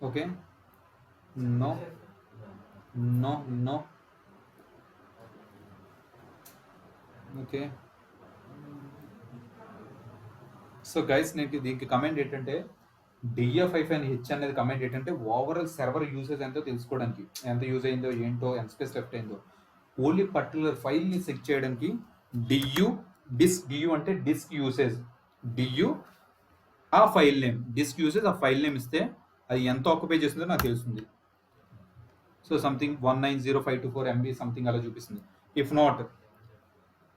Okay. No. Okay. So guys, నేను దీనికి కమెంట్ ఏంటంటే DF-H అనేది కమెంట్ ఏంటంటే ఓవరాల్ సర్వర్ యూసేజ్ ఎంతో తెలుసుకోవడానికి, ఎంత యూజ్ అయిందో ఏంటో, ఎంత స్పేస్ లెఫ్ట్ అయిందో, ఓన్లీ పర్టికులర్ ఫైల్ని చెక్ చేయడానికి DU అంటే డిస్క్ యూసేజ్. DU ఆ ఫైల్ నేమ్, డిస్క్ యూసేజ్ ఆ ఫైల్ నేమ్ ఇస్తే అది ఎంత ఆక్యుపై చేస్తుందో నాకు తెలుస్తుంది. సో సంథింగ్ 190524 MB సంథింగ్ అలా చూపిస్తుంది. ఇఫ్ నాట్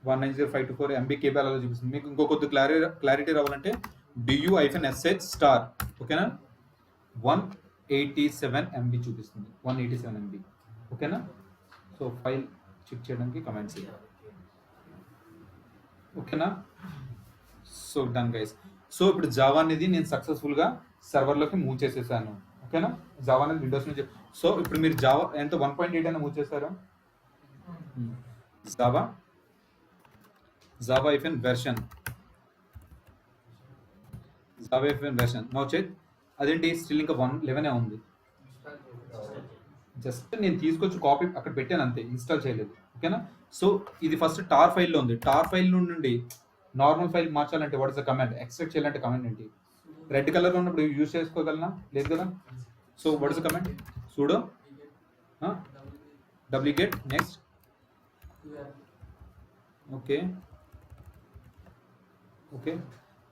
190524 MB కేబుల్ అలా చూపిస్తుంది. మీకు ఇంకో కొద్ది క్లారిటీ రావాలంటే DU-SH*. ఓకేనా? 187 MB చూపిస్తుంది. 187 MB. ఓకేనా? సో ఫైల్ చెక్ చేయడానికి కమెంట్స్ చేయాలి. ఓకేనా? So done guys. సో ఇప్పుడు జావా అనేది నేను సక్సెస్ఫుల్గా సర్వర్లోకి మూవ్ చేసేసాను. ఓకేనా? జావా అనేది విండోస్ నుంచి. సో ఇప్పుడు మీరు జావా ఎంత 1.8 అయినా మూవ్ చేశారు. Java version Java hyphen version no check. అదేంటి స్టిల్ ఇంకా 1.11 ఉంది. జస్ట్ నేను తీసుకొచ్చి కాపీ అక్కడ పెట్టాను అంతే, ఇన్స్టాల్ చేయలేదు. ఓకేనా. సో ఇది ఫస్ట్ టార్ ఫైల్లో ఉంది. టార్ ఫైల్ నుండి నార్మల్ ఫైల్ మార్చాలంటే what is the command? Extract చేయాలంటే కమాండ్ ఏంటి? రెడ్ కలర్లో ఉన్నప్పుడు యూజ్ చేసుకోగలనా? లేదు కదా. So what is the command? sudo duplicate next. Okay,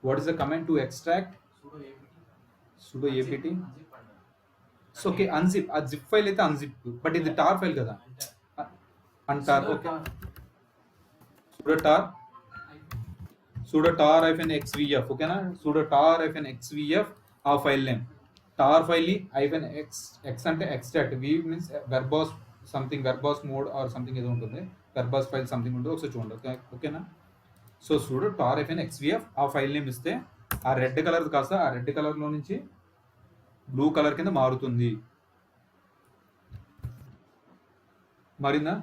what is the command to extract? sudo apt. So okay, unzip. A zip file అయితే unzip, but ఇది tar file కదా, untar. Okay, sudo tar -xvf. ఓకేనా. sudo tar -xvf ఆ file name. Tar file -x అంటే extract, v means verbose something, verbose mode or something ఏదో ఉంటుంది, verbose file something ఉంటుంది, ఒకసారి చూడండి. ఓకేనా. సో sudo tar -xvf ఆ ఫైల్ నేమ్ ఇస్తే ఆ రెడ్ కలర్ కాస్త ఆ రెడ్ కలర్లో నుంచి బ్లూ కలర్ కింద మారుతుంది. మారిందా?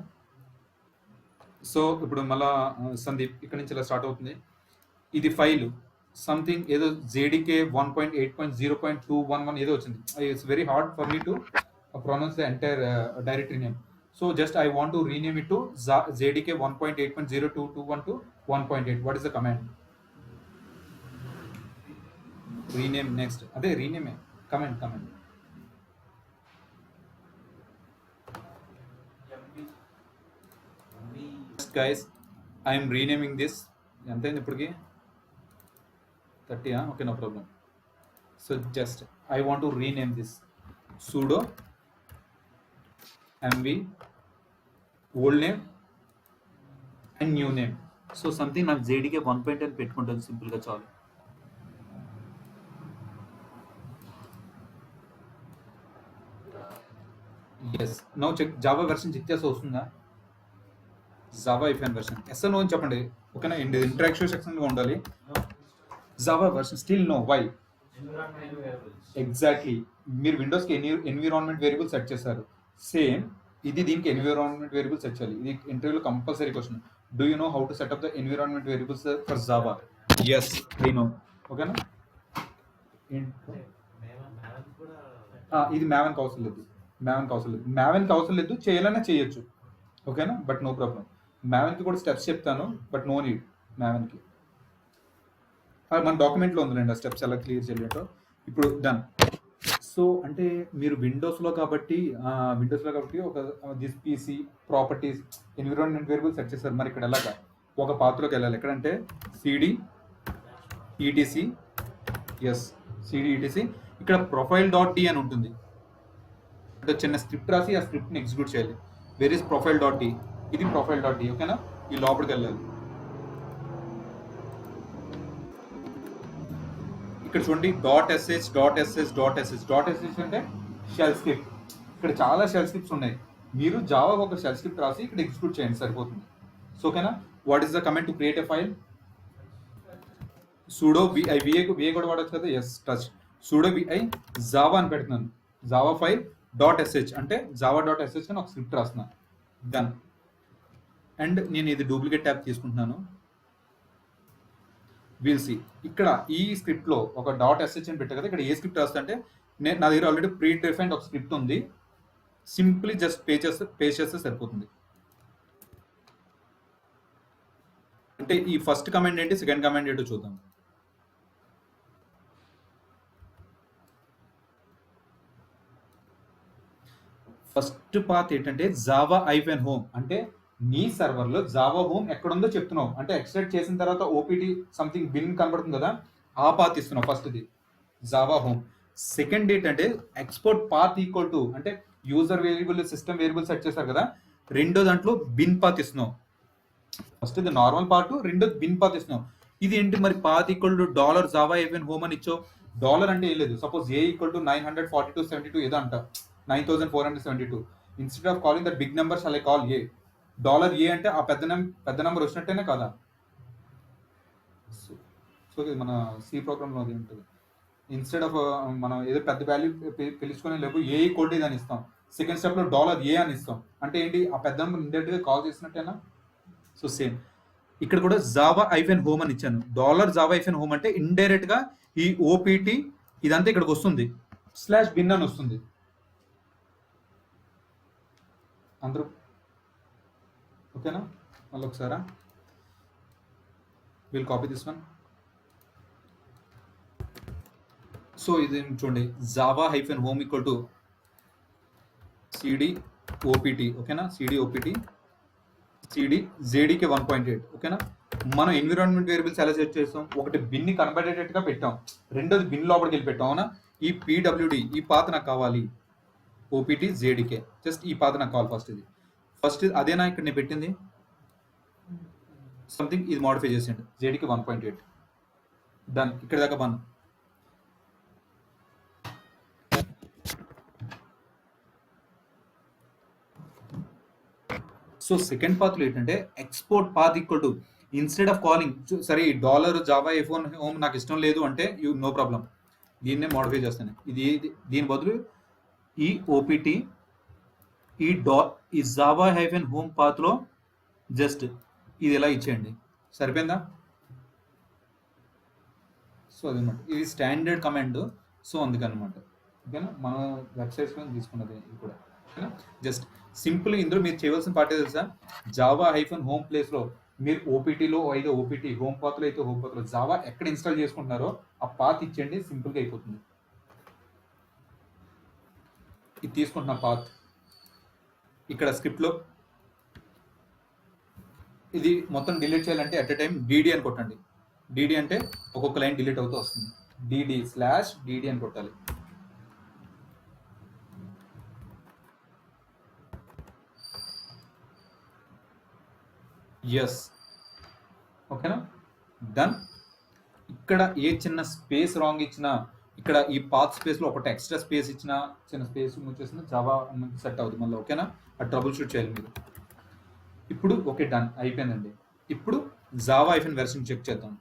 సో ఇప్పుడు మళ్ళా సందీప్ ఇక్కడ నుంచి ఇలా స్టార్ట్ అవుతుంది. ఇది ఫైల్ సంథింగ్ ఏదో JDK 1.8.0.211 ఏదో వచ్చింది. It's very hard for me to pronounce the entire directory name. So just I want to rename it to JDK 1.8.0.221 to 1.8. What is the command? Rename next. అదే రీనేమే command. Guys I'm renaming this. ఎంతైంది ఇప్పటికి? 30. Okay, no problem. So just I want to rename this sudo mv old name and new name. So something నాకు JDK 1.10 పెట్టుకుంటాను simple గా చాలు. yes now check Java version check చేసి వస్తుందా? Java hyphen version yes no అని చెప్పండి. ఓకేనా. Interactive section గా ఉండాలి. Java version still no. Why? Exactly. మీరు విండోస్కి ఎన్విరాన్మెంట్ వేరియబుల్ సెట్ చేశారు. సేమ్ ఇది దీనికి ఎన్విరాన్మెంట్ వేరియబుల్ సెట్ చేయాలి. ఇది ఇంటర్వ్యూలో compulsory question. Do you know how to set up the environment variables for Java? Yes I know. ఓకేనా. ఇది మ్యావెన్కి అవసరం లేదు. మ్యావెన్కి అవసరం లేదు, చేయాలన్నా చేయొచ్చు. ఓకేనా. But no problem. మ్యావెన్కి కూడా స్టెప్స్ చెప్తాను, బట్ నో నీడ్ మ్యావెన్కి. మన డాక్యుమెంట్లో ఉందిలేండి ఆ స్టెప్స్ ఎలా క్లియర్ చేయలేటో. ఇప్పుడు డన్. సో అంటే మీరు విండోస్లో కాబట్టి ఒక this PC properties environment variable set చేస్తారు. మరి ఇక్కడ ఎలాగా ఒక పాత్రలోకి వెళ్ళాలి. ఎక్కడంటే cd etc. Yes cd etc. ఇక్కడ profile.d అని ఉంటుంది. అంటే చిన్న స్క్రిప్ట్ రాసి ఆ స్క్రిప్ట్ని ఎగ్జిక్యూట్ చేయాలి. Where is profile.d? ఇది profile.d. ఓకేనా. ఈ లోపలికి వెళ్ళాలి. ఇక్కడ చూడండి .sh అంటే షెల్ స్క్రిప్ట్. ఇక్కడ చాలా షెల్ స్క్రిప్ట్స్ ఉన్నాయి. మీరు జావా ఒక షెల్ స్క్రిప్ట్ రాసి ఇక్కడ ఎగ్జిక్యూట్ చేయండి సరిపోతుంది. సో ఓకేనా. What is the command to create a file? sudo vi vi కూడా వాడచ్చు కదా. Yes touch sudo vi Java అని పెడుతున్నాను. జావా ఫైల్ .sh అంటే java.sh అని ఒక స్క్రిప్ట్ రాస్తున్నాను. డన్. అండ్ నేను ఇది డూప్లికేట్ ట్యాబ్ తీసుకుంటున్నాను. విల్ సి ఇక్కడ ఈ స్క్రిప్ట్లో ఒక .sh అని పెట్టా కదా. ఇక్కడ ఏ స్క్రిప్ట్ రాస్తా అంటే నా దగ్గర ఆల్రెడీ ప్రీ డిఫైన్డ్ ఒక స్క్రిప్ట్ ఉంది. సింప్లీ జస్ట్ పే చేస్తే సరిపోతుంది. అంటే ఈ ఫస్ట్ కమాండ్ ఏంటి, సెకండ్ కమాండ్ ఏంటో చూద్దాం. ఫస్ట్ పాత్ ఏంటంటే జావా ఐఫెన్ హోమ్. అంటే నీ సర్వర్లో జావా హోమ్ ఎక్కడుందో చెప్తున్నావు. అంటే ఎక్స్ట్రాక్ట్ చేసిన తర్వాత ఓపీటీ సంథింగ్ బిన్ కనబడుతుంది కదా, ఆ పాత్ ఇస్తున్నావు ఫస్ట్ది జావా హోమ్. సెకండ్ ఏంటంటే ఎక్స్పోర్ట్ పాత్ ఈక్వల్ టు అంటే user variable system variable set చేశారు కదా, రెండో దాంట్లో బిన్ పాత్ ఇస్తున్నావు. ఫస్ట్ ఇది నార్మల్ పార్ట్, రెండోది బిన్ పాత్ ఇస్తున్నావు. ఇది ఏంటి మరి path equal to $Java hyphen home అని ఇచ్చో. డాలర్ అంటే ఏం లేదు. సపోజ్ ఏ ఈక్వల్ టు 942.72 ఏదో అంట, 9472. Instead of calling that big number shall I call A. $A అంటే ఆ పెద్ద నెంబర్ వచ్చినట్టేనే కదా. సో ఇది మన సి ప్రోగ్రామ్లో అది ఉంటుంది. ఇన్స్టెడ్ ఆఫ్ మనం ఏదో పెద్ద వాల్యూ పిలుచుకొని లేకపోతే ఏ ఈక్వల్ టు ఇది అని ఇస్తాం. సెకండ్ స్టెప్లో $A అని ఇస్తాం. అంటే ఏంటి, ఆ పెద్ద నెంబర్ ఇండైరెక్ట్గా కాల్ చేసినట్టేనా. సో సేమ్ ఇక్కడ కూడా జావా ఐఫెన్ హోమ్ అని ఇచ్చాను. డాలర్ జావా ఐఫెన్ హోమ్ అంటే ఇండైరెక్ట్ గా ఈ ఓపీటీ ఇదంతా ఇక్కడికి వస్తుంది, స్లాష్ బిన్ అని వస్తుంది. అందరూ ఓకేనా? మళ్ళీ ఒకసారా will copy this one. So ఇది చూడండి, Java hyphen home equal to CD OPT. ఓకేనా? సిడి ఓపీటీ సిడి జేడీకి 1.8. ఓకేనా? మనం ఎన్విరాన్మెంట్ వేరియబుల్స్ ఎలా సెట్ చేస్తాం? ఒకటి బిన్ని కనబడేటట్టుగా పెట్టాం, రెండోది బిన్ లోపలికి వెళ్ళి పెట్టాం. అవునా? ఈ పీడబ్ల్యూడి ఈ పాత నాకు కావాలి, ఓపీటీ జేడీకే. జస్ట్ ఈ పాత నాకు కావాలి. ఫస్ట్ అదేనా ఇక్కడ నేను పెట్టింది? సంథింగ్ ఇది మోడిఫై చేసేయండి. జేడీకి 1.8 డన్. ఇక్కడ దాకా బన్. సో సెకండ్ పాత్లో ఏంటంటే export path equal to instead of calling, సరే డాలర్ జావా ఐఫోన్ హోమ్ నాకు ఇష్టం లేదు అంటే యూ నో ప్రాబ్లం, దీన్నే మోడిఫై చేస్తాను. దీని బదులు ఈ ఓపీటీ ఈ జావా హైఫెన్ హోమ్ పాత్లో జస్ట్ ఇది ఎలా ఇచ్చేయండి, సరిపోయిందా? సో అదనమాట, ఇది స్టాండర్డ్ కమాండ్. సో అందుకనమాట. ఓకేనా? మనం వెబ్సైట్స్ మీద తీసుకున్నది ఇది కూడా. ఓకేనా? Just simple. ఇందులో మీరు చేయవలసిన పార్ట్ తెలుసా? జావా హైఫెన్ హోమ్ ప్లేస్లో మీరు ఓపీటీలో అయితే ఓపీటీ, హోమ్ పాత్లో అయితే హోమ్ పాత్లో జావా ఎక్కడ ఇన్స్టాల్ చేసుకుంటున్నారో ఆ పాత్ ఇచ్చేయండి, సింపుల్గా అయిపోతుంది. ఇది తీసుకుంటున్న పాత్ ఇక్కడ స్క్రిప్ట్లో ఇది మొత్తం డిలీట్ చేయాలంటే అట్ ఎ టైం డీడీ అని కొట్టండి. డీడీ అంటే ఒక్కొక్క లైన్ డిలీట్ అవుతూ వస్తుంది. డీడీ అని కొట్టాలి. ఎస్. ఓకేనా? డన్. ఇక్కడ ఏ చిన్న స్పేస్ రాంగ్ ఇచ్చినా, ఇక్కడ ఈ పాత్ స్పేస్లో ఒకటి ఎక్స్ట్రా స్పేస్ ఇచ్చిన, చిన్న స్పేస్ వచ్చేసిన జావా సెట్ అవుతుంది మళ్ళీ. ఓకేనా? ఆ ట్రబుల్ షూట్ చేయాలి మీరు. ఇప్పుడు ఓకే, డన్ అయిపోయిందండి. ఇప్పుడు జావా ఐఫెన్ వెర్షన్ చెక్ చేద్దాం.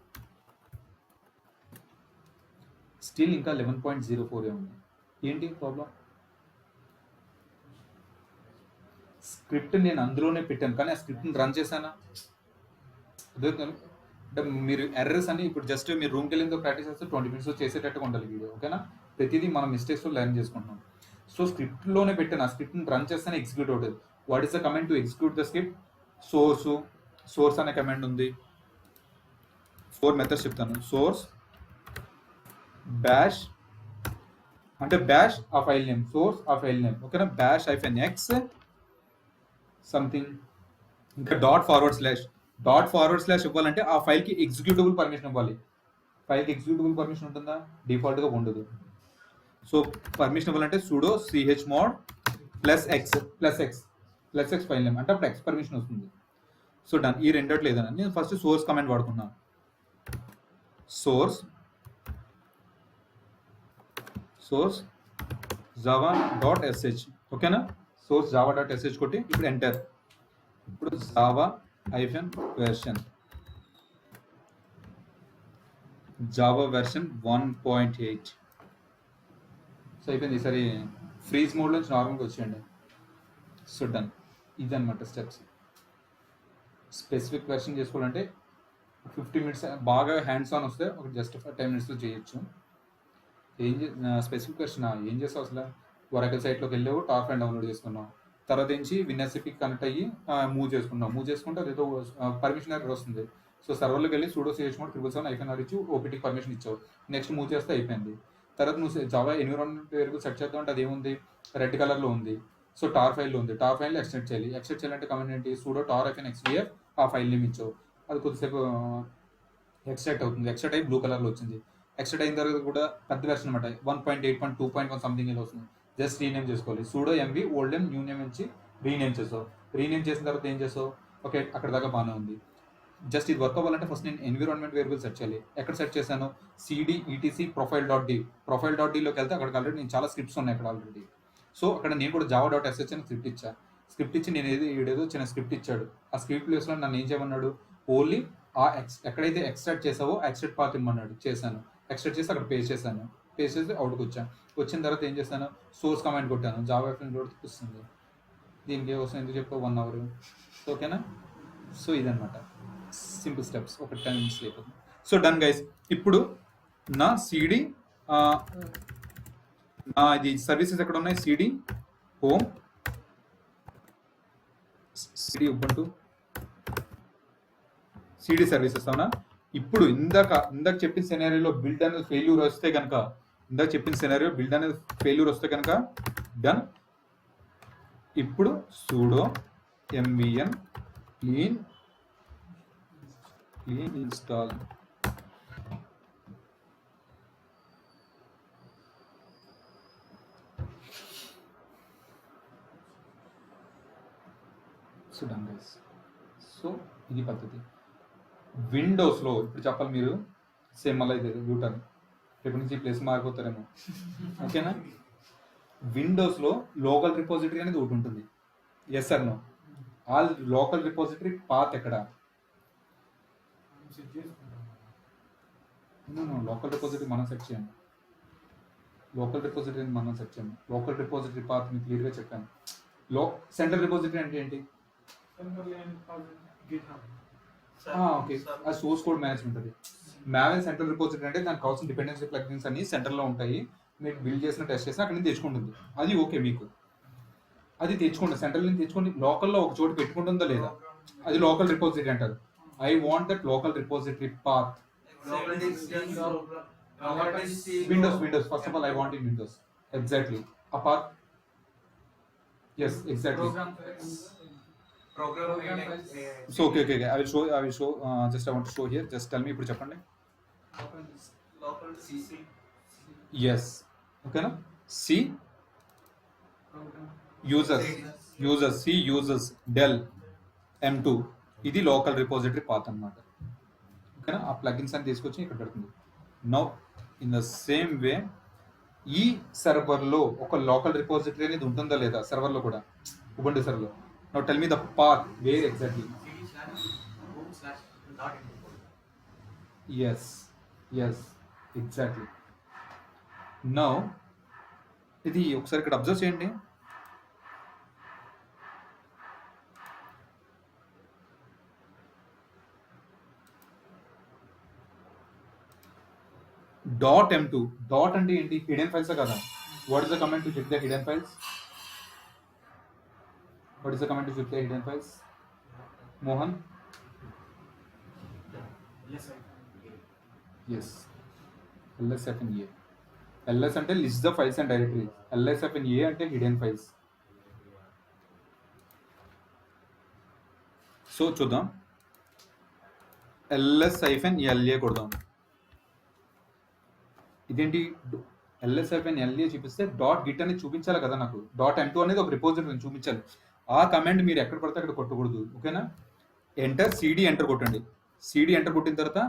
స్టిల్ ఇంకా 11.04 ఉంది. ఏంటి ప్రాబ్లం? స్క్రిప్ట్ నేను అందులోనే పెట్టాను, కానీ ఆ స్క్రిప్ట్ని రన్ చేశానా? అదే అంటే మీరు ఎర్రర్స్ అని ఇప్పుడు జస్ట్ మీరు రూమ్కి వెళ్ళిందో ప్రాక్టీస్ చేస్తే 20 minutes చేసేటట్టుగా ఉండాలి వీడియో. ఓకేనా? ప్రతిదీ మనం మిస్టేక్స్లో లెర్న్ చేసుకుంటున్నాం. సో స్క్రిప్ట్లోనే పెట్టాను, ఆ స్క్రిప్ట్ని రన్ చేస్తేనే ఎగ్జిక్యూట్ అవుతుంది. What is the command to execute the script? Source అనే కమాండ్ ఉంది. 4 మెథడ్స్ చెప్తాను. సోర్స్ బ్యాష్ అంటే బ్యాష్ ఆ ఫైల్ నేమ్, సోర్స్ ఆ ఫైల్ నేమ్. ఓకేనా? బ్యాష్ ఐఫెన్ ఎక్స్ సంథింగ్, ఇంకా డాట్ ఫార్వర్డ్ స్లాష్ ఇవ్వాలంటే ఆ ఫైల్కి ఎగ్జిక్యూటబుల్ పర్మిషన్ ఇవ్వాలి. ఫైల్కి ఎగ్జిక్యూటబుల్ పర్మిషన్ ఉంటుందా? డిఫాల్ట్గా ఉండదు. సో పర్మిషన్ ఇవ్వాలంటే sudo chmod +x file name అంటే అప్పుడు ఎక్స్ పర్మిషన్ వస్తుంది. So done. ఈ రెండోట్లు ఏదైనా నేను ఫస్ట్ సోర్స్ కమాండ్ వాడుకున్నాను. Source java.sh. ఓకేనా? సోర్స్ java.sh కొట్టి ఇప్పుడు ఎంటర్. ఇప్పుడు Java hyphen version Java version 1.8. So అయిపోయింది. ఈసారి ఫ్రీజ్ మోడ్ నుంచి నార్మల్గా వచ్చేయండి. So done. ఇదన్నమాట స్టెప్స్. స్పెసిఫిక్ వెర్షన్ చేసుకోవాలంటే 50 minutes బాగా హ్యాండ్స్ ఆన్ వస్తే ఒక జస్ట్ 10 minutesలో చేయొచ్చు. స్పెసిఫిక్ వెర్షన్ ఏం చేస్తావు అసలు? వరకల్ సైట్లోకి వెళ్ళావు, టార్ ఫైల్ డౌన్లోడ్ చేసుకున్నావు, తర్వాత నుంచి విన్ఎస్సిపికి కనెక్ట్ అయ్యి మూవ్ చేసుకుంటే అదేదో పర్మిషన్ ఎర్రర్ వస్తుంది. సో సర్వర్లోకి వెళ్ళి sudo chmod 777 ఇచ్చి ఓపీటీకి పర్మిషన్ ఇచ్చావు. నెక్స్ట్ మూవ్ చేస్తే అయిపోయింది. తర్వాత నువ్వు జావా ఎన్విరాన్మెంట్ వేరియబుల్ సెట్ చేద్దాం అంటే అది ఏముంది? రెడ్ కలర్లో ఉంది. సో టార్ ఫైల్లో ఉంది. టార్ ఫైల్లో ఎక్స్టెండ్ చేయాలంటే కమాండ్ ఏంటి? sudo tar-xvf ఆ ఫైల్ నేమ్ ఇచ్చావు. అది కొద్దిసేపు ఎక్స్ట్రాక్ట్ అవుతుంది. ఎక్స్ట్రాక్ట్ అయ్యి బ్లూ కలర్లో వచ్చింది. ఎక్స్ట్రాక్ట్ అయిన తర్వాత కూడా పెద్ద వెర్షన్ అనమాట, 1.8.2.1 సంథింగ్ ఇలా వస్తుంది. జస్ట్ రీనేమ్ చేసుకోవాలి. sudo mv old name new name నుంచి రీనేమ్ చేసావు. రీనేమ్ చేసిన తర్వాత ఏం చేసావు? ఓకే, అక్కడ దాకా బాగానే ఉంది. జస్ట్ ఇది వర్క్ అవ్వాలంటే ఫస్ట్ నేను ఎన్విరాన్మెంట్ వేరియబుల్ సెట్ చేయాలి. ఎక్కడ సెట్ చేశాను? cd etc profile.d లోకి వెళ్తే అక్కడికి ఆల్రెడీ నేను చాలా స్క్రిప్ట్స్ ఉన్నాయి అక్కడ ఆల్రెడీ. సో అక్కడ నేను కూడా java.sh అని స్క్రిప్ట్ ఇచ్చా. స్క్రిప్ట్ ఇచ్చి నేను ఏదేదో చిన్న స్క్రిప్ట్ ఇచ్చాడు. ఆ స్క్రిప్ట్ ప్లేస్లో నన్ను ఏం చేయమన్నాడు? ఓన్లీ ఎక్కడైతే ఎక్స్ట్రాక్ట్ చేసావో ఎక్స్ట్రాక్ట్ పాత్ ఇమ్మన్నాడు. చేశాను. ఎక్స్ట్రాక్ట్ చేసి అక్కడ పేస్ట్ చేశాను. పేస్ట్ చేసి అవుట్కి వచ్చాను. వచ్చిన తర్వాత ఏం చేశాను? సోర్స్ కమాండ్ కొట్టాను. జావా ఫ్రెండ్ కూడా చూపిస్తుంది. దీనికి వస్తుంది ఎందుకు చెప్పావు 1 hour. ఓకేనా? సో ఇదనమాట. సింపుల్ స్టెప్స్ ఒక 10 మినిట్స్ అయిపోతుంది. So done guys. ఇప్పుడు నా సిడి నా ఇది సర్వీసెస్ ఎక్కడ ఉన్నాయి? Cd home, cd Ubuntu, cd services అవునా. ఇప్పుడు ఇందాక చెప్పిన సెనారియోలో బిల్డ్ అనేది ఫెయిల్యూర్ వస్తే కనుక, డన్. ఇప్పుడు sudo mvn clean install. So done guys. So ఇది పద్ధతి. విండోస్లో ఇప్పుడు చెప్పాలి మీరు, సేమ్ మళ్ళీ ఇది యూటర్న్, రేపు నుంచి ప్లేస్ మారిపోతారేమో. ఓకేనా. విండోస్లో లోకల్ రిపోజిటరీ అనేది ఒకటి ఉంటుంది. Yes or no? ఆ లోకల్ రిపోజిటరీ పాత్ ఎక్కడ? లోకల్ రిపోజిటరీ మనం సెట్ చేయండి. లోకల్ రిపోజిటరీ పాత్ మీకు క్లియర్గా చెప్పాను. సెంట్రల్ రిపోజిటరీ అంటే ఏంటి? ఓకే, ఆ సోర్స్ కోడ్ మేనేజ్మెంట్. అది మావెన్ సెంట్రల్ రిపోజిటరీ అంటే దానికి కావాల్సిన డిపెండెన్సీ ప్లగ్ఇన్స్ అన్ని సెంటర్లో ఉంటాయి. మీరు బిల్డ్ చేసిన టెస్ట్ చేసిన అక్కడి నుంచి తెచ్చుకుంటుంది. అది ఓకే, మీకు అది తెచ్చుకోండి, సెంట్రల్ నుంచి తెచ్చుకోండి. లోకల్లో ఒక చోటు పెట్టుకుంటుందా లేదా, అది లోకల్ రిపోజిటరీ అంటారు. I want that local repository path. Windows first of all I want in Windows. Exactly ఆ path. Yes exactly. So okay I will show just I want to show here. Just tell me. ఇప్పుడు చెప్పండి. Yes ఓకేనా. C users del M2 ఇది local repository path అన్నమాట. ఓకేనా. ఆ plugins అని తీసుకొచ్చి ఇక్కడ పెడుతుంది. Now in the same way ఈ సర్వర్లో ఒక లోకల్ రిపోజిటరీ అనేది ఉంటుందా లేదా, సర్వర్లో కూడా, ఉబంటు సర్వర్లో. Now tell me the path where exactly. Yes exactly. Now ఇది ఒకసారి ఇక్కడ అబ్జర్వ్ చేయండి. .m2 డాట్ అంటే ఏంటి? హిడెన్ ఫైల్స్ కదా. What is the command to check the hidden files? Mohan. Yes lsfn-a. ls అంటే list the files and directories. lsfn-a అంటే hidden files. So చూద్దాం. ls-la కొడదాం. ఇదేంటి ls-la చూపిస్తే డాట్ గిట్ అనేది చూపించాలి కదా నాకు. .m2 అనేది ఒక రిపోజిటరీ చూపించాలి. ఆ కమాండ్ మీరు ఎక్కడ పడితే అక్కడ కొట్టకూడదు. ఓకేనా. ఎంటర్ సిడి ఎంటర్ కొట్టండి. సిడి ఎంటర్ కొట్టిన తర్వాత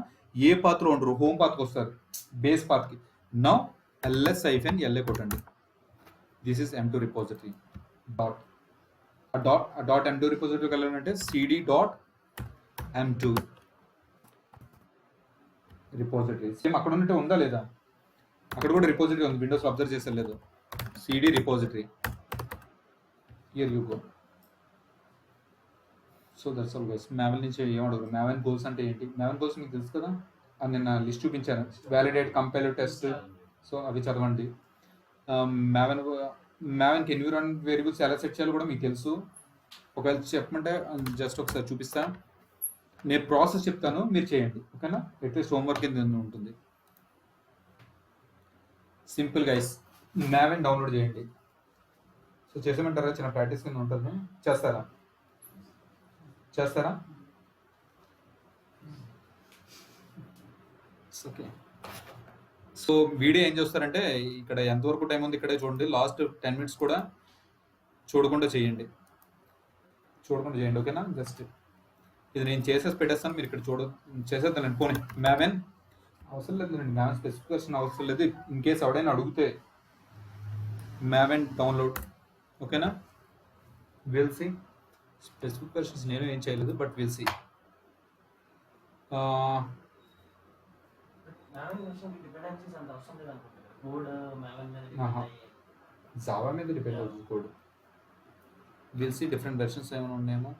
ఏ పాత్రలో ఉండరు, హోమ్ పాత్కి వస్తారు, బేస్ పాత్కి. నౌ ls-la కొట్టండి. This is M2 repository. Dot M2 రిపోజిటరీకి వెళ్ళాలంటే cd.m2 రిపోజిటరీ. సేమ్ అక్కడ ఉన్నట్టు ఉందా లేదా? అక్కడ కూడా రిపోజిటరీ ఉంది. విండోస్లో అబ్జర్వ్ చేసే లేదు. Cd repository. Here you go. So that's all guys. Maven నుంచి ఏమడగరు. మావెన్ గోల్స్ అంటే ఏంటి? మావెన్ గోల్స్ మీకు తెలుసు కదా, అది నేను లిస్ట్ చూపించాను. Validate, compile, test. సో అవి చదవండి. మావెన్కి ఎన్విరాన్మెంట్ వేరియబుల్స్ ఎలా సెట్ చేయాలో కూడా మీకు తెలుసు. ఒకవేళ చెప్పమంటే జస్ట్ ఒకసారి చూపిస్తా. నేను ప్రాసెస్ చెప్తాను, మీరు చేయండి. ఓకేనా. అట్లీస్ట్ హోంవర్క్ కింద ఉంటుంది. Simple guys. మావెన్ డౌన్లోడ్ చేయండి. సో చేసామంటారా? చిన్న ప్రాక్టీస్ కింద ఉంటుంది. చేస్తారా? ఓకే. సో వీడియో ఏం చేస్తారంటే, ఇక్కడ ఎంతవరకు టైం ఉంది ఇక్కడే చూడండి. లాస్ట్ 10 minutes కూడా చూడకుండా చేయండి. ఓకేనా. జస్ట్ ఇది నేను చేసేసి పెట్టేస్తాను, మీరు ఇక్కడ చేసేద్దానండి. పోనీ మావెన్ అవసరం లేదు, మావెన్ స్పెసిఫికేషన్ అవసరం లేదు. ఇన్ కేస్ ఎవడైనా అడిగితే మావెన్ డౌన్లోడ్. ఓకేనా. Will see. స్పెసిఫికేషన్స్ నేను ఏం చేయలేదు, బట్ విల్ సీ. జావా మీద డిపెండ్ అవుతుంది code. Will see different versions ఏమైనా ఉన్నాయేమో.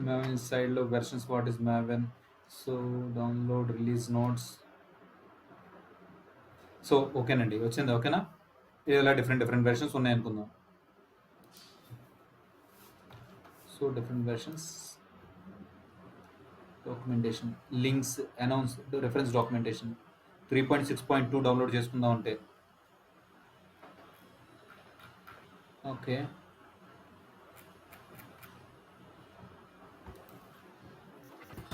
Maven side లో versions what is Maven, so download release notes. So ఓకేనండి, వచ్చింది ఓకేనా. ఇలా డిఫరెంట్ వెర్షన్స్ ఉన్నాయి అనుకుందాం. So different versions, documentation, links, announce, reference documentation 3.6.2 download చేసుకుందాం అంటే okay.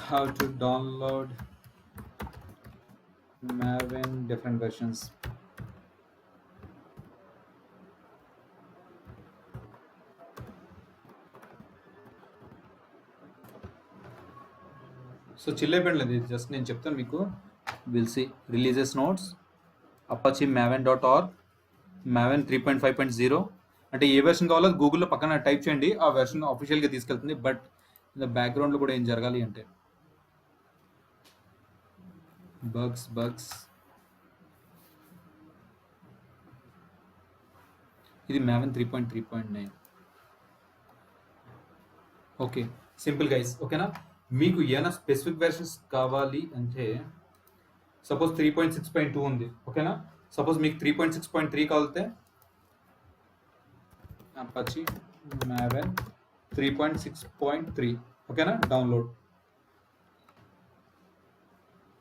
How to download Maven different versions. So chill అయిపోయింది, ఇది జస్ట్ నేను చెప్తాను మీకు. Will see releases notes, Apache maven.org, Maven 3.5.0. అంటే ఏ వెర్షన్ కావాలో గూగుల్లో పక్కన టైప్ చేయండి, ఆ వెర్షన్ ఆఫీషియల్గా తీసుకెళ్తుంది. బట్ బ్యాక్గ్రౌండ్లో కూడా ఏం జరగాలి అంటే బగ్స్ ఇది Maven 3.3.9. ఓకే, సింపుల్ గైస్, ఓకేనా. మీకు ఏమైనా స్పెసిఫిక్ వెర్షన్స్ కావాలి అంటే సపోజ్ 3.6.2 ఉంది, ఓకేనా. సపోజ్ మీకు 3.6.3 కావాలితే అపాచీ Maven 3.6.3, ఓకేనా. డౌన్లోడ్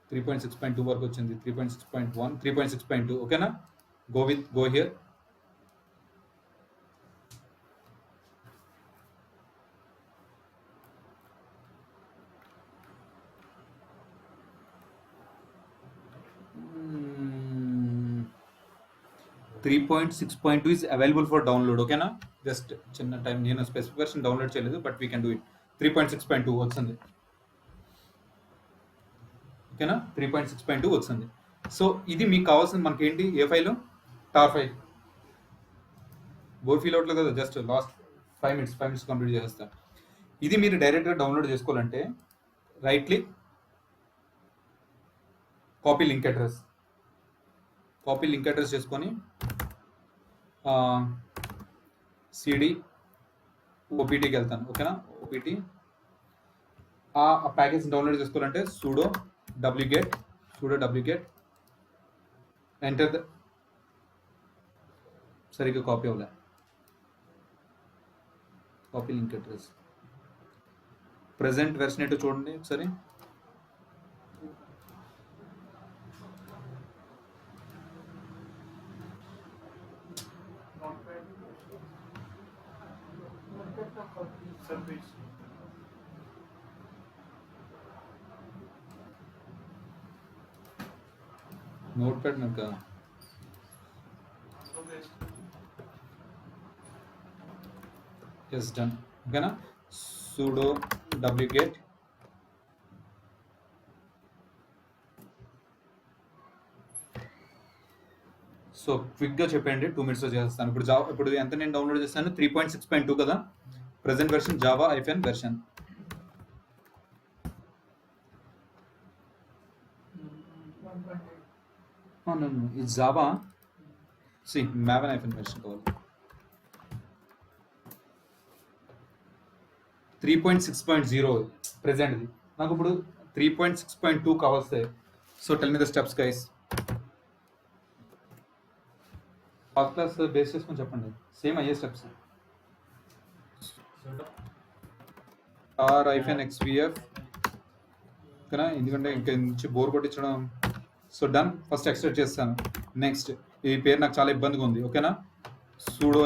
3.6.2 వరకు వచ్చింది, 3.6.1, 3.6.2, ఓకేనా. Go here. Three 3.6.2 is available for download, ఓకేనా. జస్ట్ చిన్న టైం, నేను స్పెసిఫిక్ వెర్షన్ డౌన్లోడ్ చేయలేదు, but we can do it. 3.6.2 వచ్చింది, ఓకేనా. 3.6.2 వచ్చింది. సో ఇది మీకు కావాల్సింది మనకి ఏంటి, ఏ file, tar file. Bore feel అవుట్లేదు కదా, జస్ట్ లాస్ట్ 5 minutes కంప్లీట్ చేసేస్తా. ఇది మీరు డైరెక్ట్గా డౌన్లోడ్ చేసుకోవాలంటే right click, copy link address చేసుకొని సిడి ఓపీటీకి వెళ్తాను, ఓకేనా. ఓపీటీ ఆ ప్యాకేజ్ డౌన్లోడ్ చేసుకోవాలంటే sudo wget ఎంటర్ ద, సరిగ్గా కాపీ అవ్వలే, copy link address. Present version ఏంటో చూడండి ఒకసారి. నోట్ ప్యాడ్ నాకు ఎస్ డన్, ఓకేనా. sudo wget సో క్విక్గా చెప్పండి, 2 minutes చేస్తాను. ఇప్పుడు ఎంత నేను డౌన్లోడ్ చేస్తాను, 3.6.2 కదా. Present version Java hyphen version. ఇది జావా, సి Maven ఐఫెన్ వెర్షన్ కావాలి. 3.6.0 ప్రెసెంట్ది. నాకు ఇప్పుడు 3.6.2 కావాల్సి. So tell me the steps guys. First class base చేసుకొని చెప్పండి, సేమ్ అయ్యే స్టెప్స్. r-xvf, ఓకేనా. ఎందుకంటే ఇంకా నుంచి బోర్ కొట్టించడం. సో డన్, ఫస్ట్ ఎక్స్ట్రాక్ట్ చేస్తాను. నెక్స్ట్ ఈ పేరు నాకు చాలా ఇబ్బందిగా ఉంది, ఓకేనా. sudo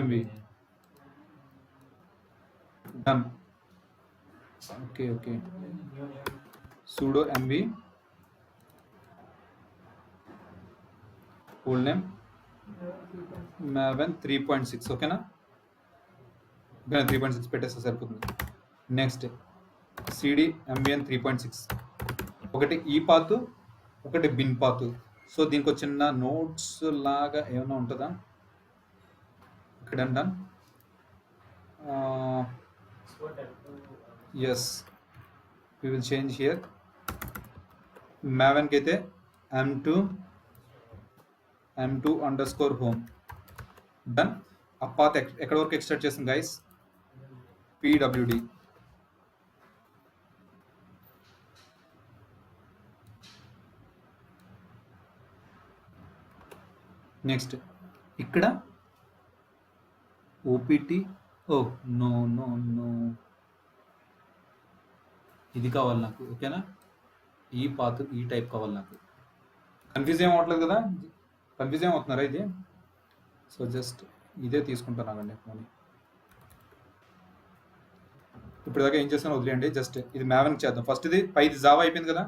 mv done, okay. sudo mv full name Maven 3.6, ఓకేనా. 3.6 పెట్టేస్తే సరిపోతుంది. నెక్స్ట్ cd mbn 3.6, ఒకటి ఈ పాత్, ఒకటి బిన్ పాత్. సో దీనికి ఒక చిన్న నోట్స్ లాగా ఏమైనా ఉంటుందా, okay. Done. Yes, we will change here. Maven కి అయితే m2_home. డన్. ఆ పాత్ ఎక్కడ వరకు ఎక్స్ట్రాక్ట్ చేస్తాం గైస్, pwd. నెక్స్ట్ ఇక్కడ OPT. Oh no no no, ఇది కావాలి నాకు. ఓకేనా, ఈ పాత్ ఈ టైప్ కావాలి నాకు. కన్ఫ్యూజ్ ఏం అవ్వట్లేదు కదా, కన్ఫ్యూజ్ ఏం అవుతున్నారా ఇది? సో జస్ట్ ఇదే తీసుకుంటున్నానండి మనీ. ఇప్పుడు దాకా ఏం చేస్తానో వదిలేయండి, జస్ట్ ఇది మ్యావెన్ చేద్దాం. ఫస్ట్ ఇది పైది జావా అయిపోయింది కదా,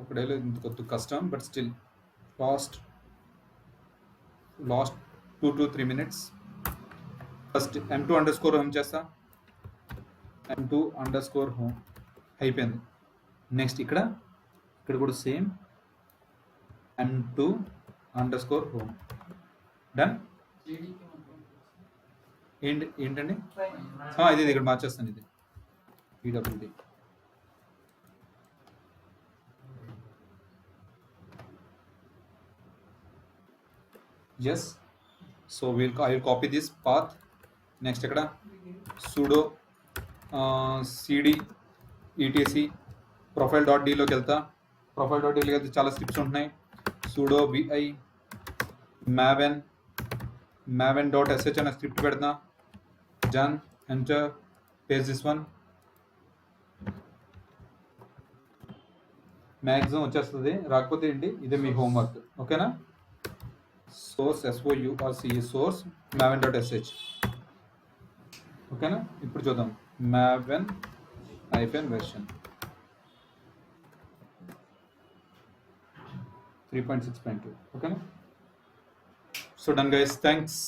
ఒకడేలో ఇంత కొద్ది కష్టం, but still last 2 to 3 minutes. First m2 under score home చేస్తా, m2 అండర్ స్కోర్ హోమ్ అయిపోయింది. నెక్స్ట్ ఇక్కడ కూడా same m2 under score home, done. ఏంటండి ఇది ఇక్కడ మార్చేస్తాను, ఇది pwd. yes, so I will copy this path. Next ఇక్కడ sudo cd etc profile.d లోకి వెళ్తా. profile.d లోకి వెళ్తే చాలా స్క్రిప్ట్స్ ఉంటున్నాయి. sudo vi maven.sh అనే స్క్రిప్ట్ పెడతా. done, enter, paste this one. Maximum వచ్చేస్తుంది, రాకపోతే ఏంటి, ఇదే మీ హోంవర్క్. ఓకేనా, source source maven.sh. ఓకేనా, ఇప్పుడు చూద్దాం maven version 3.6.2. ఓకేనా, సో డన్ గైస్, థ్యాంక్స్.